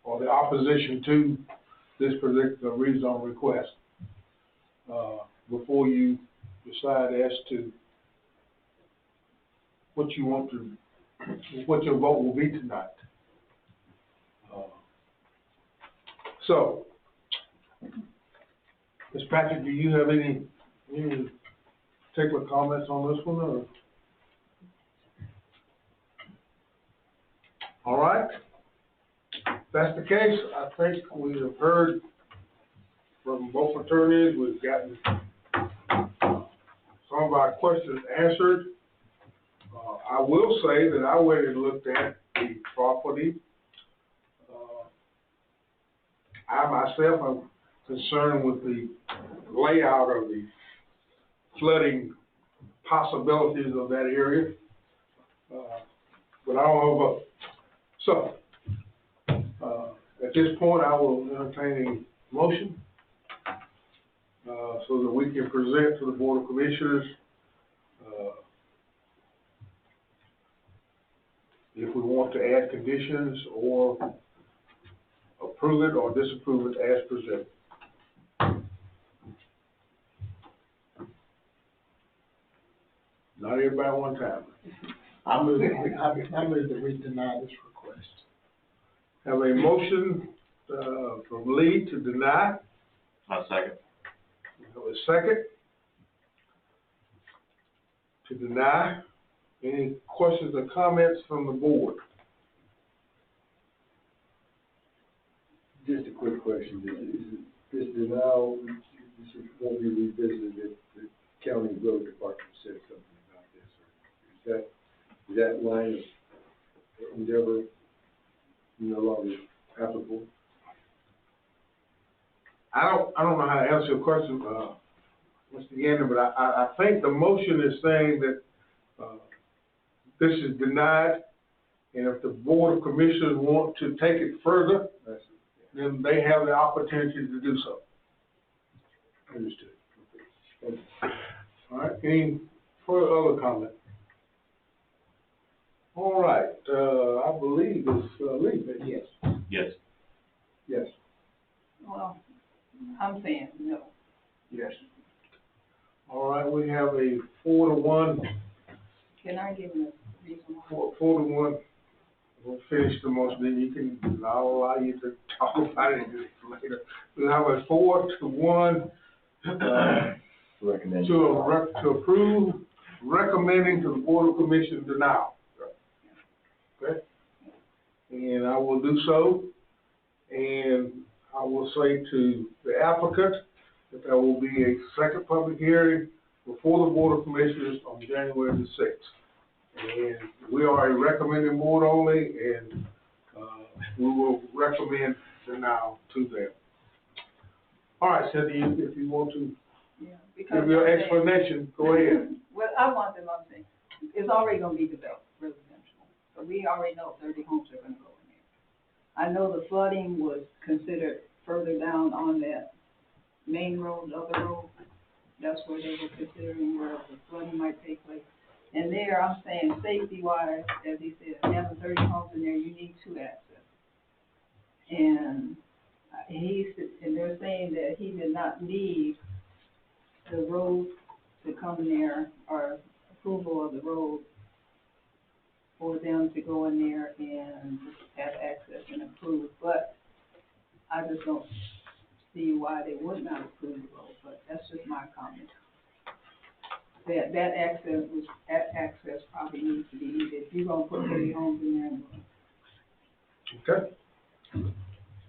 [SPEAKER 1] or the opposition to this particular rezone request, before you decide as to what you want to, what your vote will be tonight. So, Ms. Patrick, do you have any particular comments on this one, or? All right. If that's the case, I think we have heard from both attorneys. We've gotten some of our questions answered. I will say that I went and looked at the property. I myself am concerned with the layout of the flooding possibilities of that area. But I don't have a vote. So, at this point, I will entertain a motion so that we can present to the Board of Commissioners if we want to add conditions or approve it or disapprove it as presented. Not everybody at one time.
[SPEAKER 11] I move that we deny this request.
[SPEAKER 1] Have a motion from Lee to deny.
[SPEAKER 5] I'll second.
[SPEAKER 1] Have a second to deny. Any questions or comments from the board?
[SPEAKER 2] Just a quick question, this denial, this won't be revisited if the county road department said something about this, or is that line of endeavor no longer applicable?
[SPEAKER 1] I don't know how to answer your question, Mr. Gander, but I think the motion is saying that, this is denied, and if the Board of Commissioners want to take it further, then they have the opportunity to do so.
[SPEAKER 2] Understood.
[SPEAKER 1] All right, any further other comment? All right, I believe it's Lee, but yes.
[SPEAKER 5] Yes.
[SPEAKER 2] Yes.
[SPEAKER 4] Well, I'm saying no.
[SPEAKER 1] Yes. All right, we have a 4-1.
[SPEAKER 4] Can I give you a reason why?
[SPEAKER 1] 4-1. We'll finish the motion, then you can, I'll allow you to talk about it later. We have a 4-1,
[SPEAKER 9] Recommend.
[SPEAKER 1] to approve, recommending to the Board of Commissioners denial. Okay? And I will do so, and I will say to the applicant that there will be a second public hearing before the Board of Commissioners on January the 6th. And we are a recommending board only, and we will recommend denial to them. All right, Cindy, if you want to give your explanation, go ahead.
[SPEAKER 4] Well, I want them, I'm saying, it's already gonna be developed, residential, so we already know 30 homes are gonna go in there. I know the flooding was considered further down on that main road, the other road, that's where they were considering where the flooding might take place. And there, I'm saying, safety-wise, as he said, having 30 homes in there, you need 2 access. And and they're saying that he did not need the road to come in there, or approval of the road for them to go in there and have access and approve. But I just don't see why they would not approve the road, but that's just my comment. That access probably needs to be needed. If you're gonna put 30 homes in there.
[SPEAKER 1] Okay.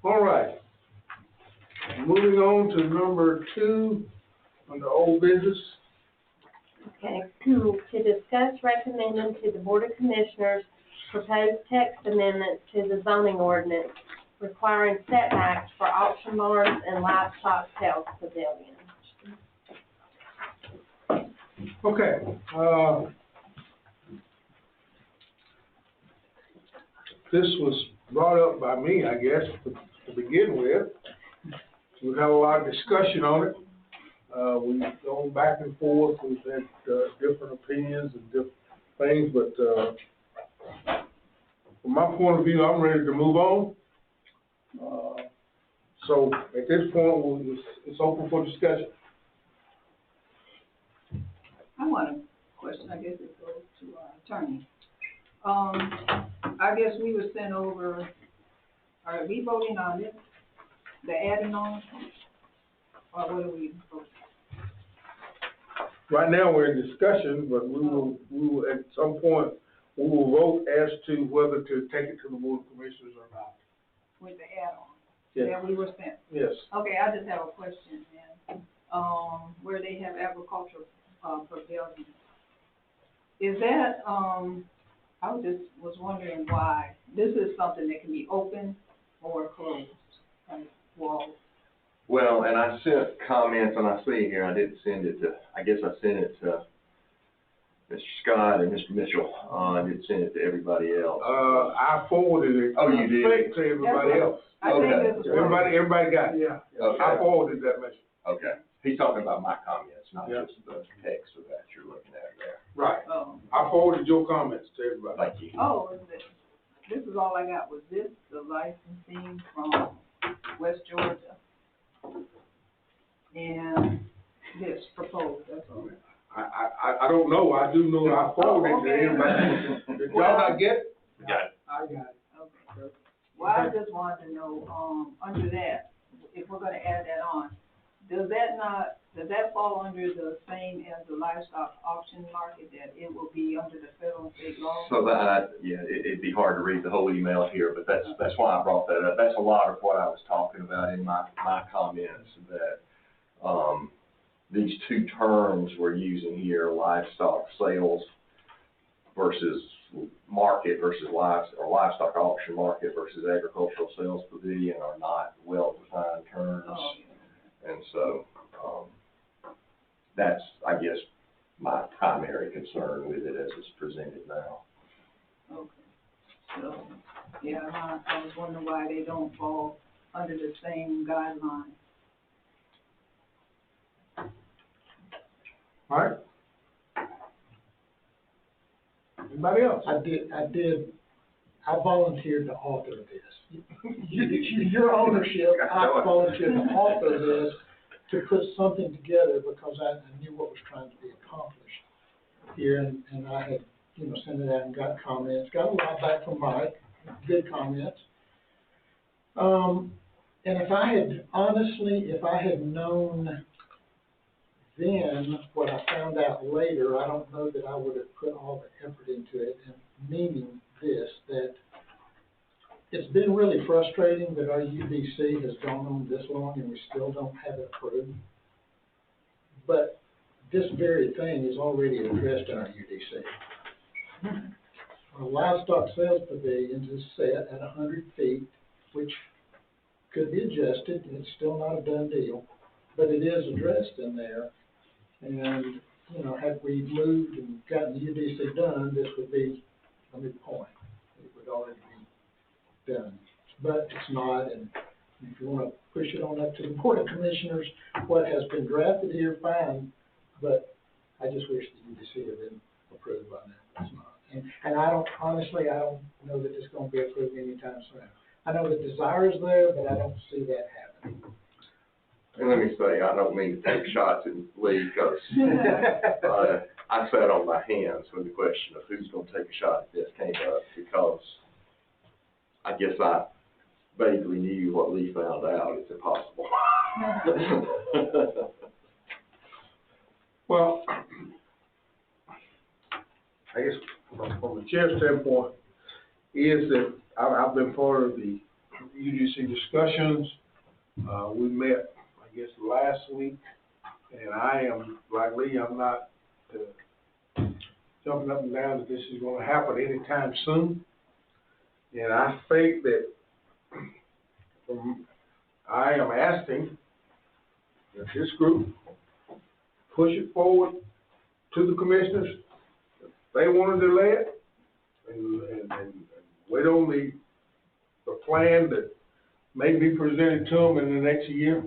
[SPEAKER 1] All right. Moving on to number 2 on the old business.
[SPEAKER 6] Okay, to discuss recommending to the Board of Commissioners proposed text amendments to the zoning ordinance requiring setbacks for auction barns and livestock sales pavilions.
[SPEAKER 1] Okay, this was brought up by me, I guess, to begin with. We've had a lot of discussion on it. We've gone back and forth. We've had different opinions and different things, but from my point of view, I'm ready to move on. So at this point, it's open for discussion.
[SPEAKER 4] I want a question, I guess it goes to our attorney. I guess we were sent over, are we voting on it, the adding on? Or what are we voting?
[SPEAKER 1] Right now, we're in discussion, but we will, at some point, we will vote as to whether to take it to the Board of Commissioners or not.
[SPEAKER 4] With the add-on?
[SPEAKER 1] Yes.
[SPEAKER 4] That we were sent?
[SPEAKER 1] Yes.
[SPEAKER 4] Okay, I just have a question then. Where they have agricultural, pavilion. Is that, I was wondering why, this is something that can be open or closed, like walls?
[SPEAKER 9] Well, and I sent comments, and I see here, I didn't send it to, I guess I sent it to Mr. Scott and Mr. Mitchell. I didn't send it to everybody else.
[SPEAKER 1] I forwarded it.
[SPEAKER 9] Oh, you did?
[SPEAKER 1] I think to everybody else.
[SPEAKER 4] I think
[SPEAKER 9] Okay.
[SPEAKER 4] this is.
[SPEAKER 1] Everybody got it, yeah.
[SPEAKER 9] Okay.
[SPEAKER 1] I forwarded that message.
[SPEAKER 9] Okay. He's talking about my comments, not
[SPEAKER 1] Yeah.
[SPEAKER 9] just the text of that you're looking at there.
[SPEAKER 1] Right.
[SPEAKER 4] Oh,
[SPEAKER 1] I forwarded your comments to everybody.
[SPEAKER 9] Thank you.
[SPEAKER 4] oh, this is all I got, was this the licensing from West Georgia? And this proposed, that's all.
[SPEAKER 1] I don't know, I do know I forwarded it to everybody. Did y'all not get it?
[SPEAKER 5] Got it.
[SPEAKER 11] I got it.
[SPEAKER 4] Okay. Well, I just wanted to know, under that, if we're gonna add that on, does that fall under the same as the livestock auction market, that it will be under the federal and state law?
[SPEAKER 9] So that, yeah, it'd be hard to read the whole email here, but that's why I brought that up. That's a lot of what I was talking about in my comments, that, these two terms we're using here, livestock sales versus market versus livestock auction market versus agricultural sales pavilion, are not well-defined terms.
[SPEAKER 4] Oh, yeah.
[SPEAKER 9] And so, that's, I guess, my primary concern with it as it's presented now.
[SPEAKER 4] Okay, so, yeah, I was wondering why they don't fall under the same guidelines.
[SPEAKER 1] All right. Anybody else?
[SPEAKER 11] I volunteered to author this. Your ownership, I volunteered to author this, to put something together, because I knew what was trying to be accomplished here, and I had, sent it out and got comments, got a lot back from Mike, good comments. And if I had known then what I found out later, I don't know that I would have put all the effort into it, and meaning this, that it's been really frustrating that our UDC has gone on this long and we still don't have it approved. But this very thing is already addressed in our UDC. Our livestock sales pavilions is set at 100 feet, which could be adjusted, and it's still not a done deal, but it is addressed in there. And, had we moved and gotten the UDC done, this would be a midpoint. It would already be done. But it's not, and if you want to push it on up to the Board of Commissioners, what has been drafted here, fine, but I just wish the UDC had been approved by now. It's not. And I don't know that it's going to be approved anytime soon. I know the desire is there, but I don't see that happening.
[SPEAKER 9] And let me say, I don't mean to take shots at Lee, because I sat on my hands when the question of who's going to take a shot at this came up, because I guess I vaguely knew what Lee found out. It's impossible.
[SPEAKER 1] Well, I guess from the chair's standpoint, is that I've been part of the UDC discussions. We met, I guess, last week, and I am, like Lee, I'm not jumping up and down that this is going to happen anytime soon. And I think that I am asking that this group push it forward to the commissioners. If they want to delay it and wait on the plan that may be presented to them in the next year,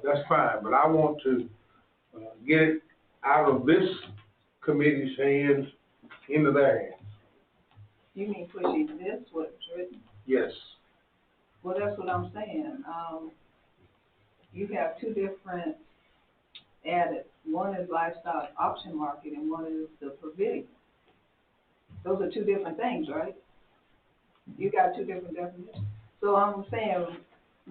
[SPEAKER 1] that's fine. But I want to get it out of this committee's hands into their hands.
[SPEAKER 4] You mean push exists, what's written?
[SPEAKER 1] Yes.
[SPEAKER 4] Well, that's what I'm saying. You have two different added. One is livestock auction market and one is the pavilion. Those are two different things, right? You got two different definitions. So I'm saying,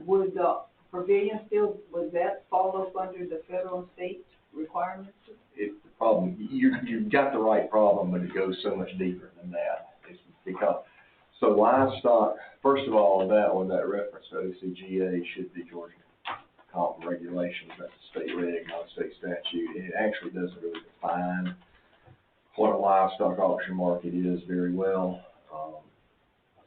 [SPEAKER 4] would the pavilion still, would that fall up under the federal and state requirements?
[SPEAKER 9] It's the problem, you've got the right problem, but it goes so much deeper than that. It's because, so livestock, first of all, that one, that reference to OCGA should be Georgia comp regulations, that's a state reg, not a state statute. It actually doesn't really define what a livestock auction market is very well.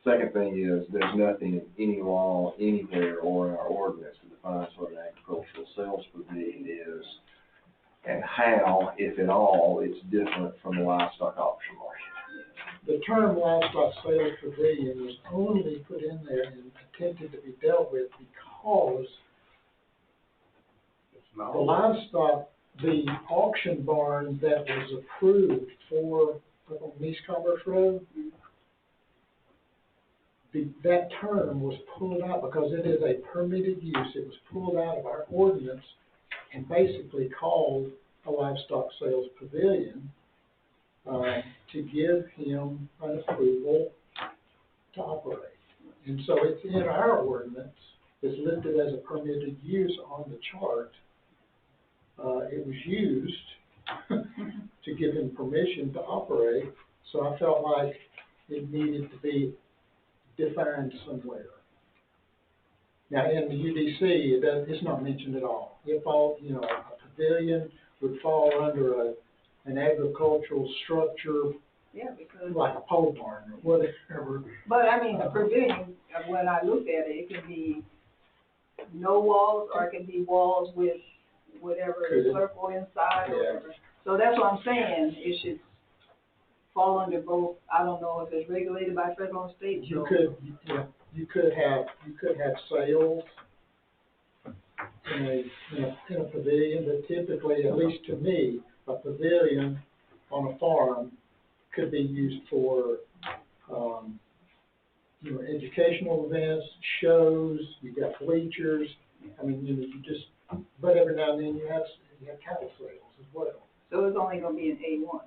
[SPEAKER 9] Second thing is, there's nothing in any law, anywhere, or in our ordinance to define what an agricultural sales pavilion is, and how, if at all, it's different from the livestock auction market.
[SPEAKER 11] The term livestock sales pavilion was only put in there and attempted to be dealt with because the livestock, the auction barn that was approved for, on East Commerce Road, that term was pulled out because it is a permitted use. It was pulled out of our ordinance and basically called a livestock sales pavilion to give him an approval to operate. And so it's in our ordinance. It's listed as a permitted use on the chart. It was used to give him permission to operate, so I felt like it needed to be defined somewhere. Now, in the UDC, it's not mentioned at all. It falls, you know, a pavilion would fall under an agricultural structure,
[SPEAKER 4] Yeah, because.
[SPEAKER 11] like a pole barn or whatever.
[SPEAKER 4] But I mean, the pavilion, when I look at it, it can be no walls or it can be walls with whatever circle inside or whatever. So that's what I'm saying, it should fall under both. I don't know if it's regulated by federal and state.
[SPEAKER 11] You could have sales in a pavilion, but typically, at least to me, a pavilion on a farm could be used for, educational events, shows, you got bleachers. I mean, but every now and then you have cattle sales as well.
[SPEAKER 4] So it's only gonna be an A1.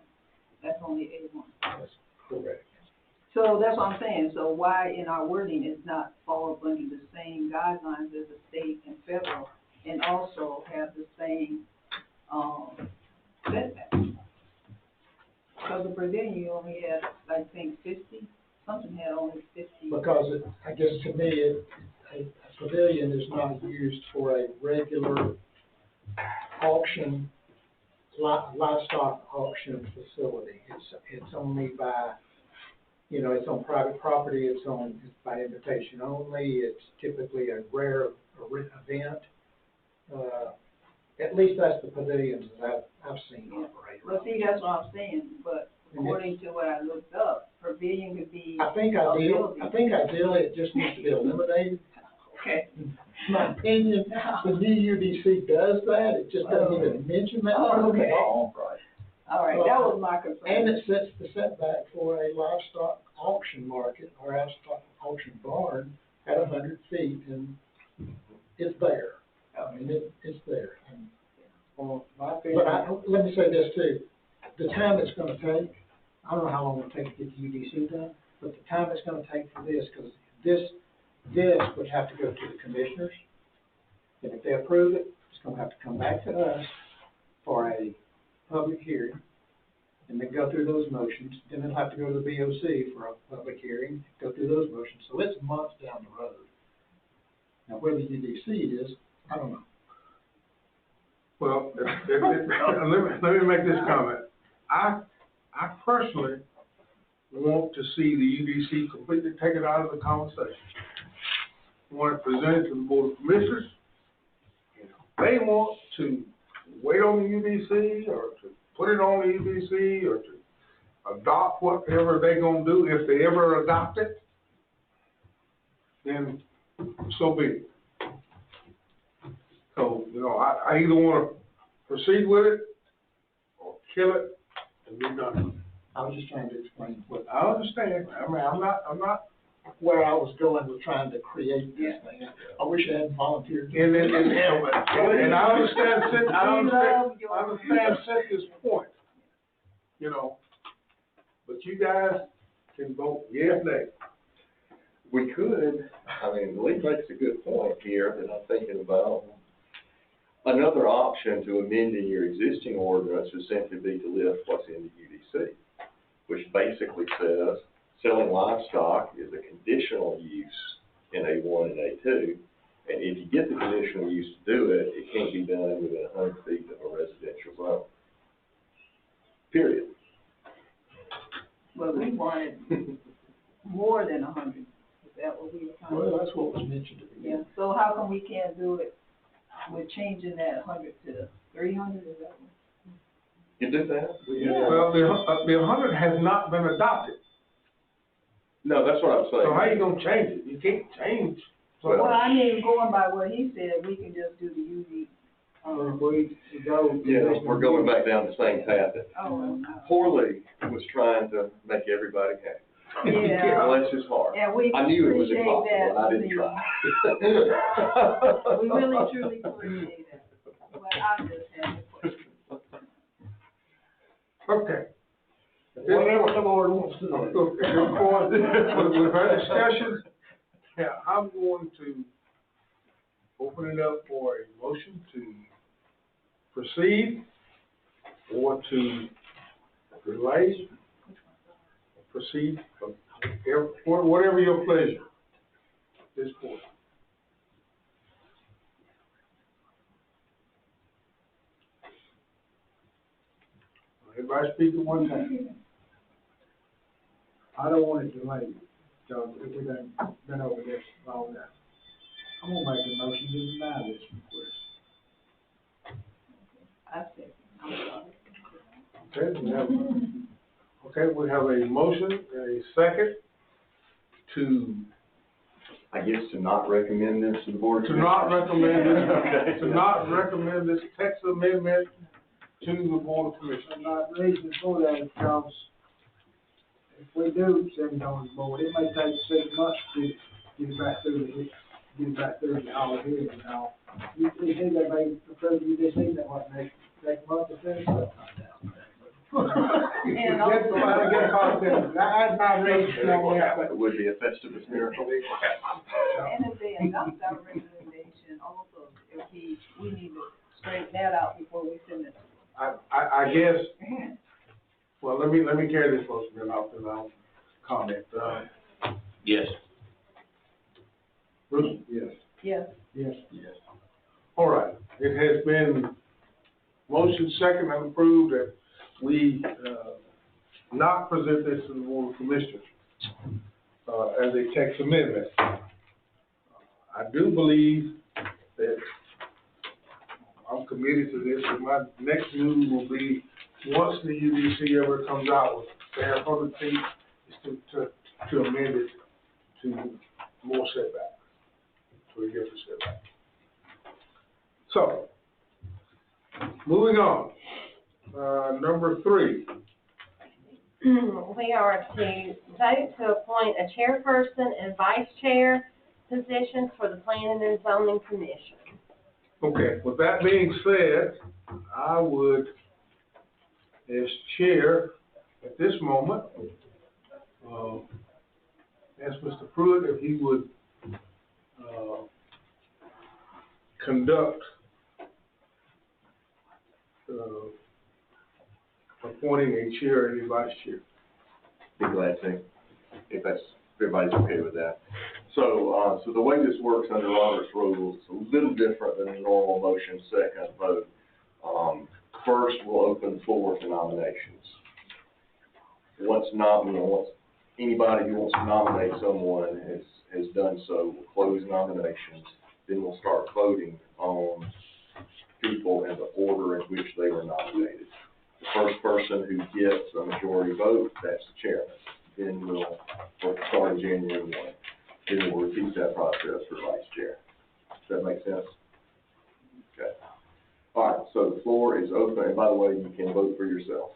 [SPEAKER 4] That's only A1.
[SPEAKER 11] That's correct.
[SPEAKER 4] So that's what I'm saying. So why in our wording is not fall up under the same guidelines as the state and federal, and also have the same setback? Because the pavilion you only had, I think, 50. Something had only 50.
[SPEAKER 11] Because I guess to me, a pavilion is not used for a regular auction, livestock auction facility. It's only by, it's on private property, it's by invitation only, it's typically a rare event. At least that's the pavilions that I've seen operate.
[SPEAKER 4] Well, see, that's what I'm saying, but according to what I looked up, pavilion could be.
[SPEAKER 11] I think ideally it just needs to be eliminated.
[SPEAKER 4] Okay.
[SPEAKER 11] In my opinion, the new UDC does that, it just doesn't even mention that.
[SPEAKER 4] Okay.
[SPEAKER 11] At all.
[SPEAKER 9] Right.
[SPEAKER 4] All right, that was my concern.
[SPEAKER 11] And it sets the setback for a livestock auction market or livestock auction barn at 100 feet, and it's there. I mean, it's there.
[SPEAKER 1] My opinion.
[SPEAKER 11] But let me say this too, the time it's gonna take, I don't know how long it'll take to get the UDC done, but the time it's gonna take for this, because this would have to go to the commissioners, and if they approve it, it's gonna have to come back to us for a public hearing, and then go through those motions, then it'll have to go to the BOC for a public hearing, go through those motions, so it's months down the road. Now, where the UDC is, I don't know.
[SPEAKER 1] Well, let me make this comment. I personally want to see the UDC completely taken out of the conversation. I want it presented to the Board of Commissioners. They want to wait on the UDC or to put it on the UDC or to adopt whatever they're gonna do, if they ever adopt it, then so be it. So, I either wanna proceed with it or kill it and be done.
[SPEAKER 11] I was just trying to explain what,
[SPEAKER 1] I understand, I mean, I'm not,
[SPEAKER 11] where I was going with trying to create this thing. I wish I had volunteered.
[SPEAKER 1] and I understand, I understand Cynthia's point, you know, but you guys can vote yes, nay.
[SPEAKER 9] We could, I mean, Lee makes a good point here that I'm thinking about. Another option to amending your existing ordinance would simply be to lift what's in the UDC, which basically says selling livestock is a conditional use in A1 and A2. And if you get the conditional use to do it, it can't be done within 100 feet of a residential zone. Period.
[SPEAKER 4] Well, we wanted more than 100. Is that what we were trying to?
[SPEAKER 11] Well, that's what was mentioned to me.
[SPEAKER 4] Yeah, so how come we can't do it with changing that 100 to 300, is that what?
[SPEAKER 9] You do that?
[SPEAKER 4] Yeah.
[SPEAKER 1] Well, the 100 has not been adopted,
[SPEAKER 9] No, that's what I'm saying.
[SPEAKER 1] so how you gonna change it? You can't change. So
[SPEAKER 4] Well, I mean, going by what he said, we can just do the UV,
[SPEAKER 11] We go.
[SPEAKER 9] Yeah, we're going back down the same path that
[SPEAKER 4] no.
[SPEAKER 9] poor Lee was trying to make everybody happy.
[SPEAKER 4] Yeah.
[SPEAKER 9] Bless his heart.
[SPEAKER 4] And we
[SPEAKER 9] I knew it was
[SPEAKER 4] appreciate
[SPEAKER 9] impossible,
[SPEAKER 4] that.
[SPEAKER 9] and I didn't try.
[SPEAKER 4] We really truly appreciate that. But I just have a question.
[SPEAKER 1] Okay.
[SPEAKER 11] Whatever the Lord wants to do.
[SPEAKER 1] With our discussion, yeah, I'm going to open it up for a motion to proceed or to delay, proceed, whatever your pleasure at this point. Everybody speak at one time.
[SPEAKER 11] I don't want it delayed, so if we done been over this long enough. I'm gonna make a motion to deny this request.
[SPEAKER 4] I said, I'm sorry.
[SPEAKER 1] Okay, we have a motion and a second to
[SPEAKER 9] I guess to not recommend this to the board. of
[SPEAKER 1] not
[SPEAKER 9] Commissioners.
[SPEAKER 1] recommend
[SPEAKER 9] Okay.
[SPEAKER 1] this, to not recommend this text amendment to the Board of Commissioners.
[SPEAKER 11] I'm not reason for that because if we do send it on the board, it may take 6 months to get it back through the all here, you know. You see that may approve, you just need that what next month or so.
[SPEAKER 4] And
[SPEAKER 11] That's why I get caught in. That's my reason on that.
[SPEAKER 9] It would be a Festivus miracle.
[SPEAKER 4] And if they adopt our recommendation also, we need to straighten that out before we send it.
[SPEAKER 1] I guess, well, let me carry this motion, then I'll comment.
[SPEAKER 5] Yes.
[SPEAKER 1] Bruce?
[SPEAKER 11] Yes.
[SPEAKER 4] Yes.
[SPEAKER 11] Yes.
[SPEAKER 1] All right, it has been motion second and approved that we, not present this to the Board of Commissioners, as a text amendment. I do believe that I'm committed to this, and my next move will be, once the UDC ever comes out with their 100 feet, is to amend it to more setback, to a different setback. So, moving on, number 3.
[SPEAKER 6] We are to vote to appoint a chairperson and vice chair positions for the Planning and Zoning Commission.
[SPEAKER 1] Okay, with that being said, I would, as chair at this moment, ask Mr. Pruitt if he would, conduct, appointing a chair and a vice chair.
[SPEAKER 9] Be glad to, if everybody's okay with that. So the way this works under Robert's rules, it's a little different than a normal motion second vote. First, we'll open the floor to nominations. Once anybody who wants to nominate someone has done so, we'll close nominations. Then we'll start voting on people in the order in which they were nominated. The first person who gets a majority vote, that's the chairman. Then we'll start in January 1. Then we'll repeat that process for vice chair. Does that make sense? Okay. All right, so the floor is open, and by the way, you can vote for yourself.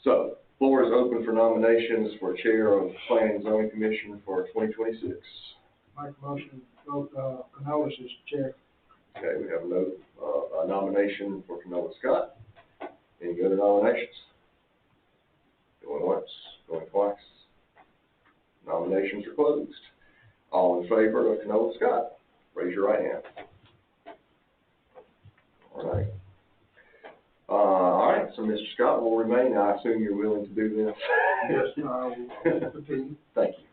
[SPEAKER 9] So, floor is open for nominations for Chair of Planning and Zoning Commission for 2026.
[SPEAKER 1] Make a motion, vote, Canales as chair.
[SPEAKER 9] Okay, we have a nomination for Camilla Scott. Any other nominations? Going once, going twice. Nominations are closed. All in favor of Camilla Scott, raise your right hand. All right. All right, so Mr. Scott will remain. I assume you're willing to do this?
[SPEAKER 1] Yes, I will continue.
[SPEAKER 9] Thank you.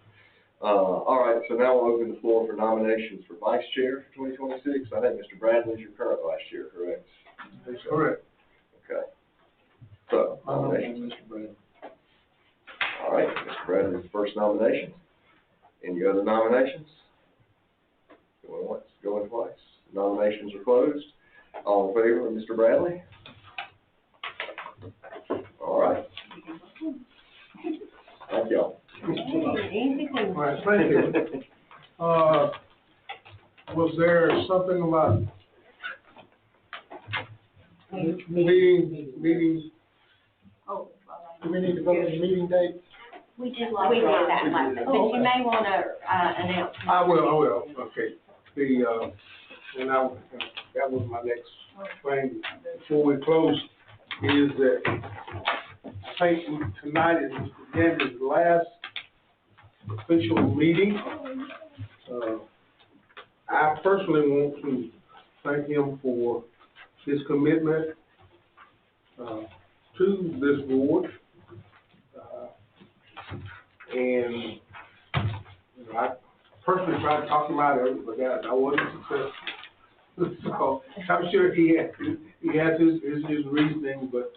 [SPEAKER 9] All right, so now we'll open the floor for nominations for vice chair for 2026. I think Mr. Bradley is your current vice chair, correct?
[SPEAKER 1] Correct.
[SPEAKER 9] Okay. So, nominations.
[SPEAKER 1] Mr. Brandon.
[SPEAKER 9] All right, Mr. Bradley's the first nomination. Any other nominations? Going once, going twice. Nominations are closed. All in favor of Mr. Bradley? All right. Thank y'all.
[SPEAKER 1] All right, thank you. Was there something about meeting,
[SPEAKER 4] Oh,
[SPEAKER 11] Do we need to vote on the meeting date?
[SPEAKER 6] We did that last, but you may wanna, announce.
[SPEAKER 1] I will, okay. That was my next thing, before we close, is that I think tonight is Mr. Gandry's last official meeting. I personally want to thank him for his commitment, to this board. And I personally tried to talk him out of it, but I wasn't successful. So I'm sure he has his reasoning, but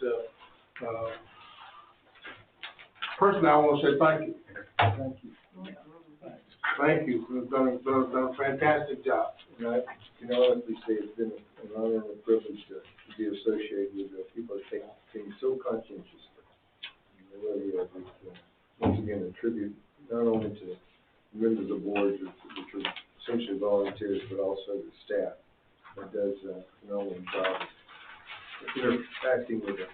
[SPEAKER 1] personally, I want to say thank you. Thank you. Thank you. You've done a fantastic job.
[SPEAKER 2] And I can honestly say it's been an honor and a privilege to be associated with people that take things so conscientiously. And really, once again, a tribute not only to members of the board, which are essentially volunteers, but also the staff that does a phenomenal job interacting with the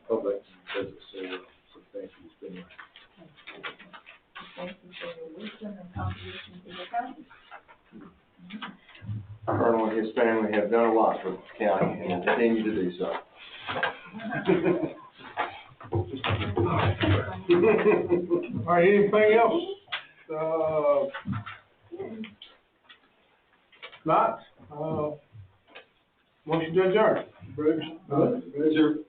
[SPEAKER 2] public and does it so well. So thank you. It's been
[SPEAKER 4] Thank you for your wisdom and contribution to the county.
[SPEAKER 9] Colonel and his family have done a lot for the county and will continue to do so.
[SPEAKER 1] All right, anything else? Not, motion to adjourn. Bruce?
[SPEAKER 2] Mr.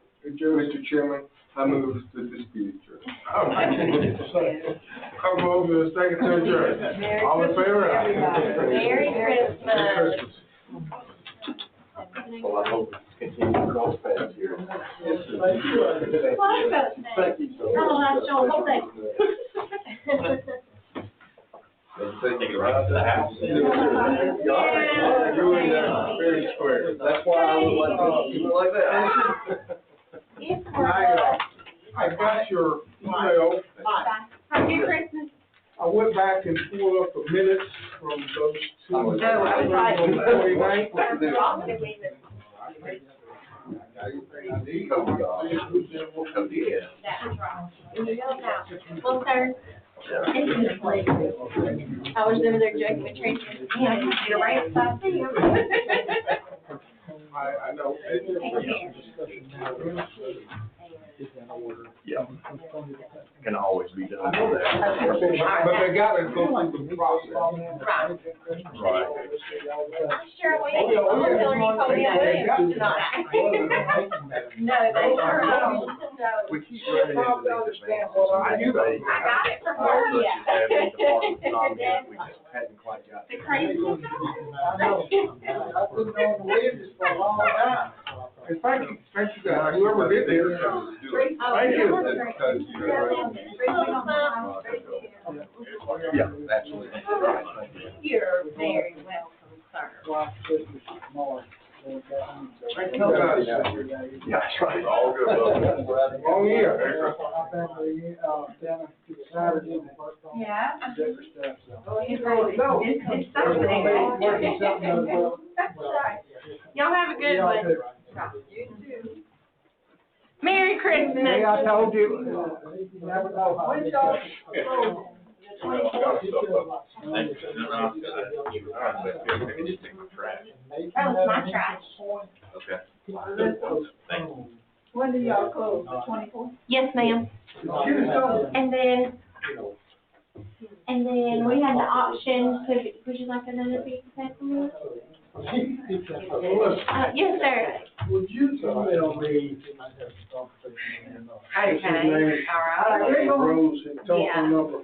[SPEAKER 2] Chairman, I move that this be adjourned.
[SPEAKER 1] All right. Come over to the second to adjourn. All in favor?
[SPEAKER 6] Merry Christmas.
[SPEAKER 9] Well, I hope it's continued to cross paths here.
[SPEAKER 2] Thank you so much.
[SPEAKER 6] Oh, that's Joel, hold that.
[SPEAKER 5] Take it right up to the house.
[SPEAKER 2] You were very square. That's why I would like to keep it like that.
[SPEAKER 1] I got your email.
[SPEAKER 6] Happy Christmas.
[SPEAKER 1] I went back and pulled up the minutes from those two.
[SPEAKER 6] Oh, I was right.
[SPEAKER 1] 29th.
[SPEAKER 6] Well, sir, I was over there joking with Tracy. Yeah, you're right, I see you.
[SPEAKER 1] I know.
[SPEAKER 5] Yeah. Can always be done.
[SPEAKER 1] But they got to go through the process.
[SPEAKER 5] Right.
[SPEAKER 6] I'm sure we, I'm gonna tell her you told me I would tonight. No, they sure don't. No.
[SPEAKER 5] We keep running into these advances.
[SPEAKER 1] I knew that.
[SPEAKER 6] I got it from her,
[SPEAKER 5] Such
[SPEAKER 6] yeah.
[SPEAKER 5] as having department comment, we just hadn't quite got.
[SPEAKER 6] The crazy.
[SPEAKER 11] I know. I've been on the wages for a long time.
[SPEAKER 1] And thank you guys, whoever did this. Thank you.
[SPEAKER 5] Yeah, absolutely. Right, thank you.
[SPEAKER 6] You're very welcome, sir.
[SPEAKER 1] Thank you guys.
[SPEAKER 5] Yeah, that's right. All good.
[SPEAKER 1] Long year.
[SPEAKER 11] My family, down to Saturday, the first time.
[SPEAKER 6] Yeah.
[SPEAKER 11] Different stuff, so.
[SPEAKER 6] Oh, it's something. That's right. Y'all have a good one. You too.
[SPEAKER 7] Merry Christmas.
[SPEAKER 1] Hey, I told you.
[SPEAKER 11] When y'all close, the 24th?
[SPEAKER 7] That was my trash.
[SPEAKER 5] Okay. Thank you.
[SPEAKER 4] When do y'all close, the 24th?
[SPEAKER 7] Yes, ma'am. And then we had the option, would you like another piece of paper? Yes, sir.
[SPEAKER 11] Would you email me?
[SPEAKER 6] Okay, all right.
[SPEAKER 1] Rose and telephone number.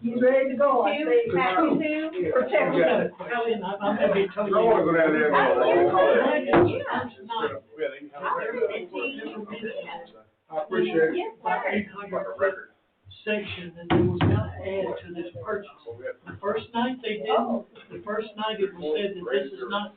[SPEAKER 11] You ready to go? I say.
[SPEAKER 6] Two,
[SPEAKER 11] Protection. I'm gonna be
[SPEAKER 1] I wanna go down there and I appreciate it.
[SPEAKER 6] Yes, sir.
[SPEAKER 11] 800 section that they was gonna add to this purchase. The first night they didn't, the first night it was said that this is not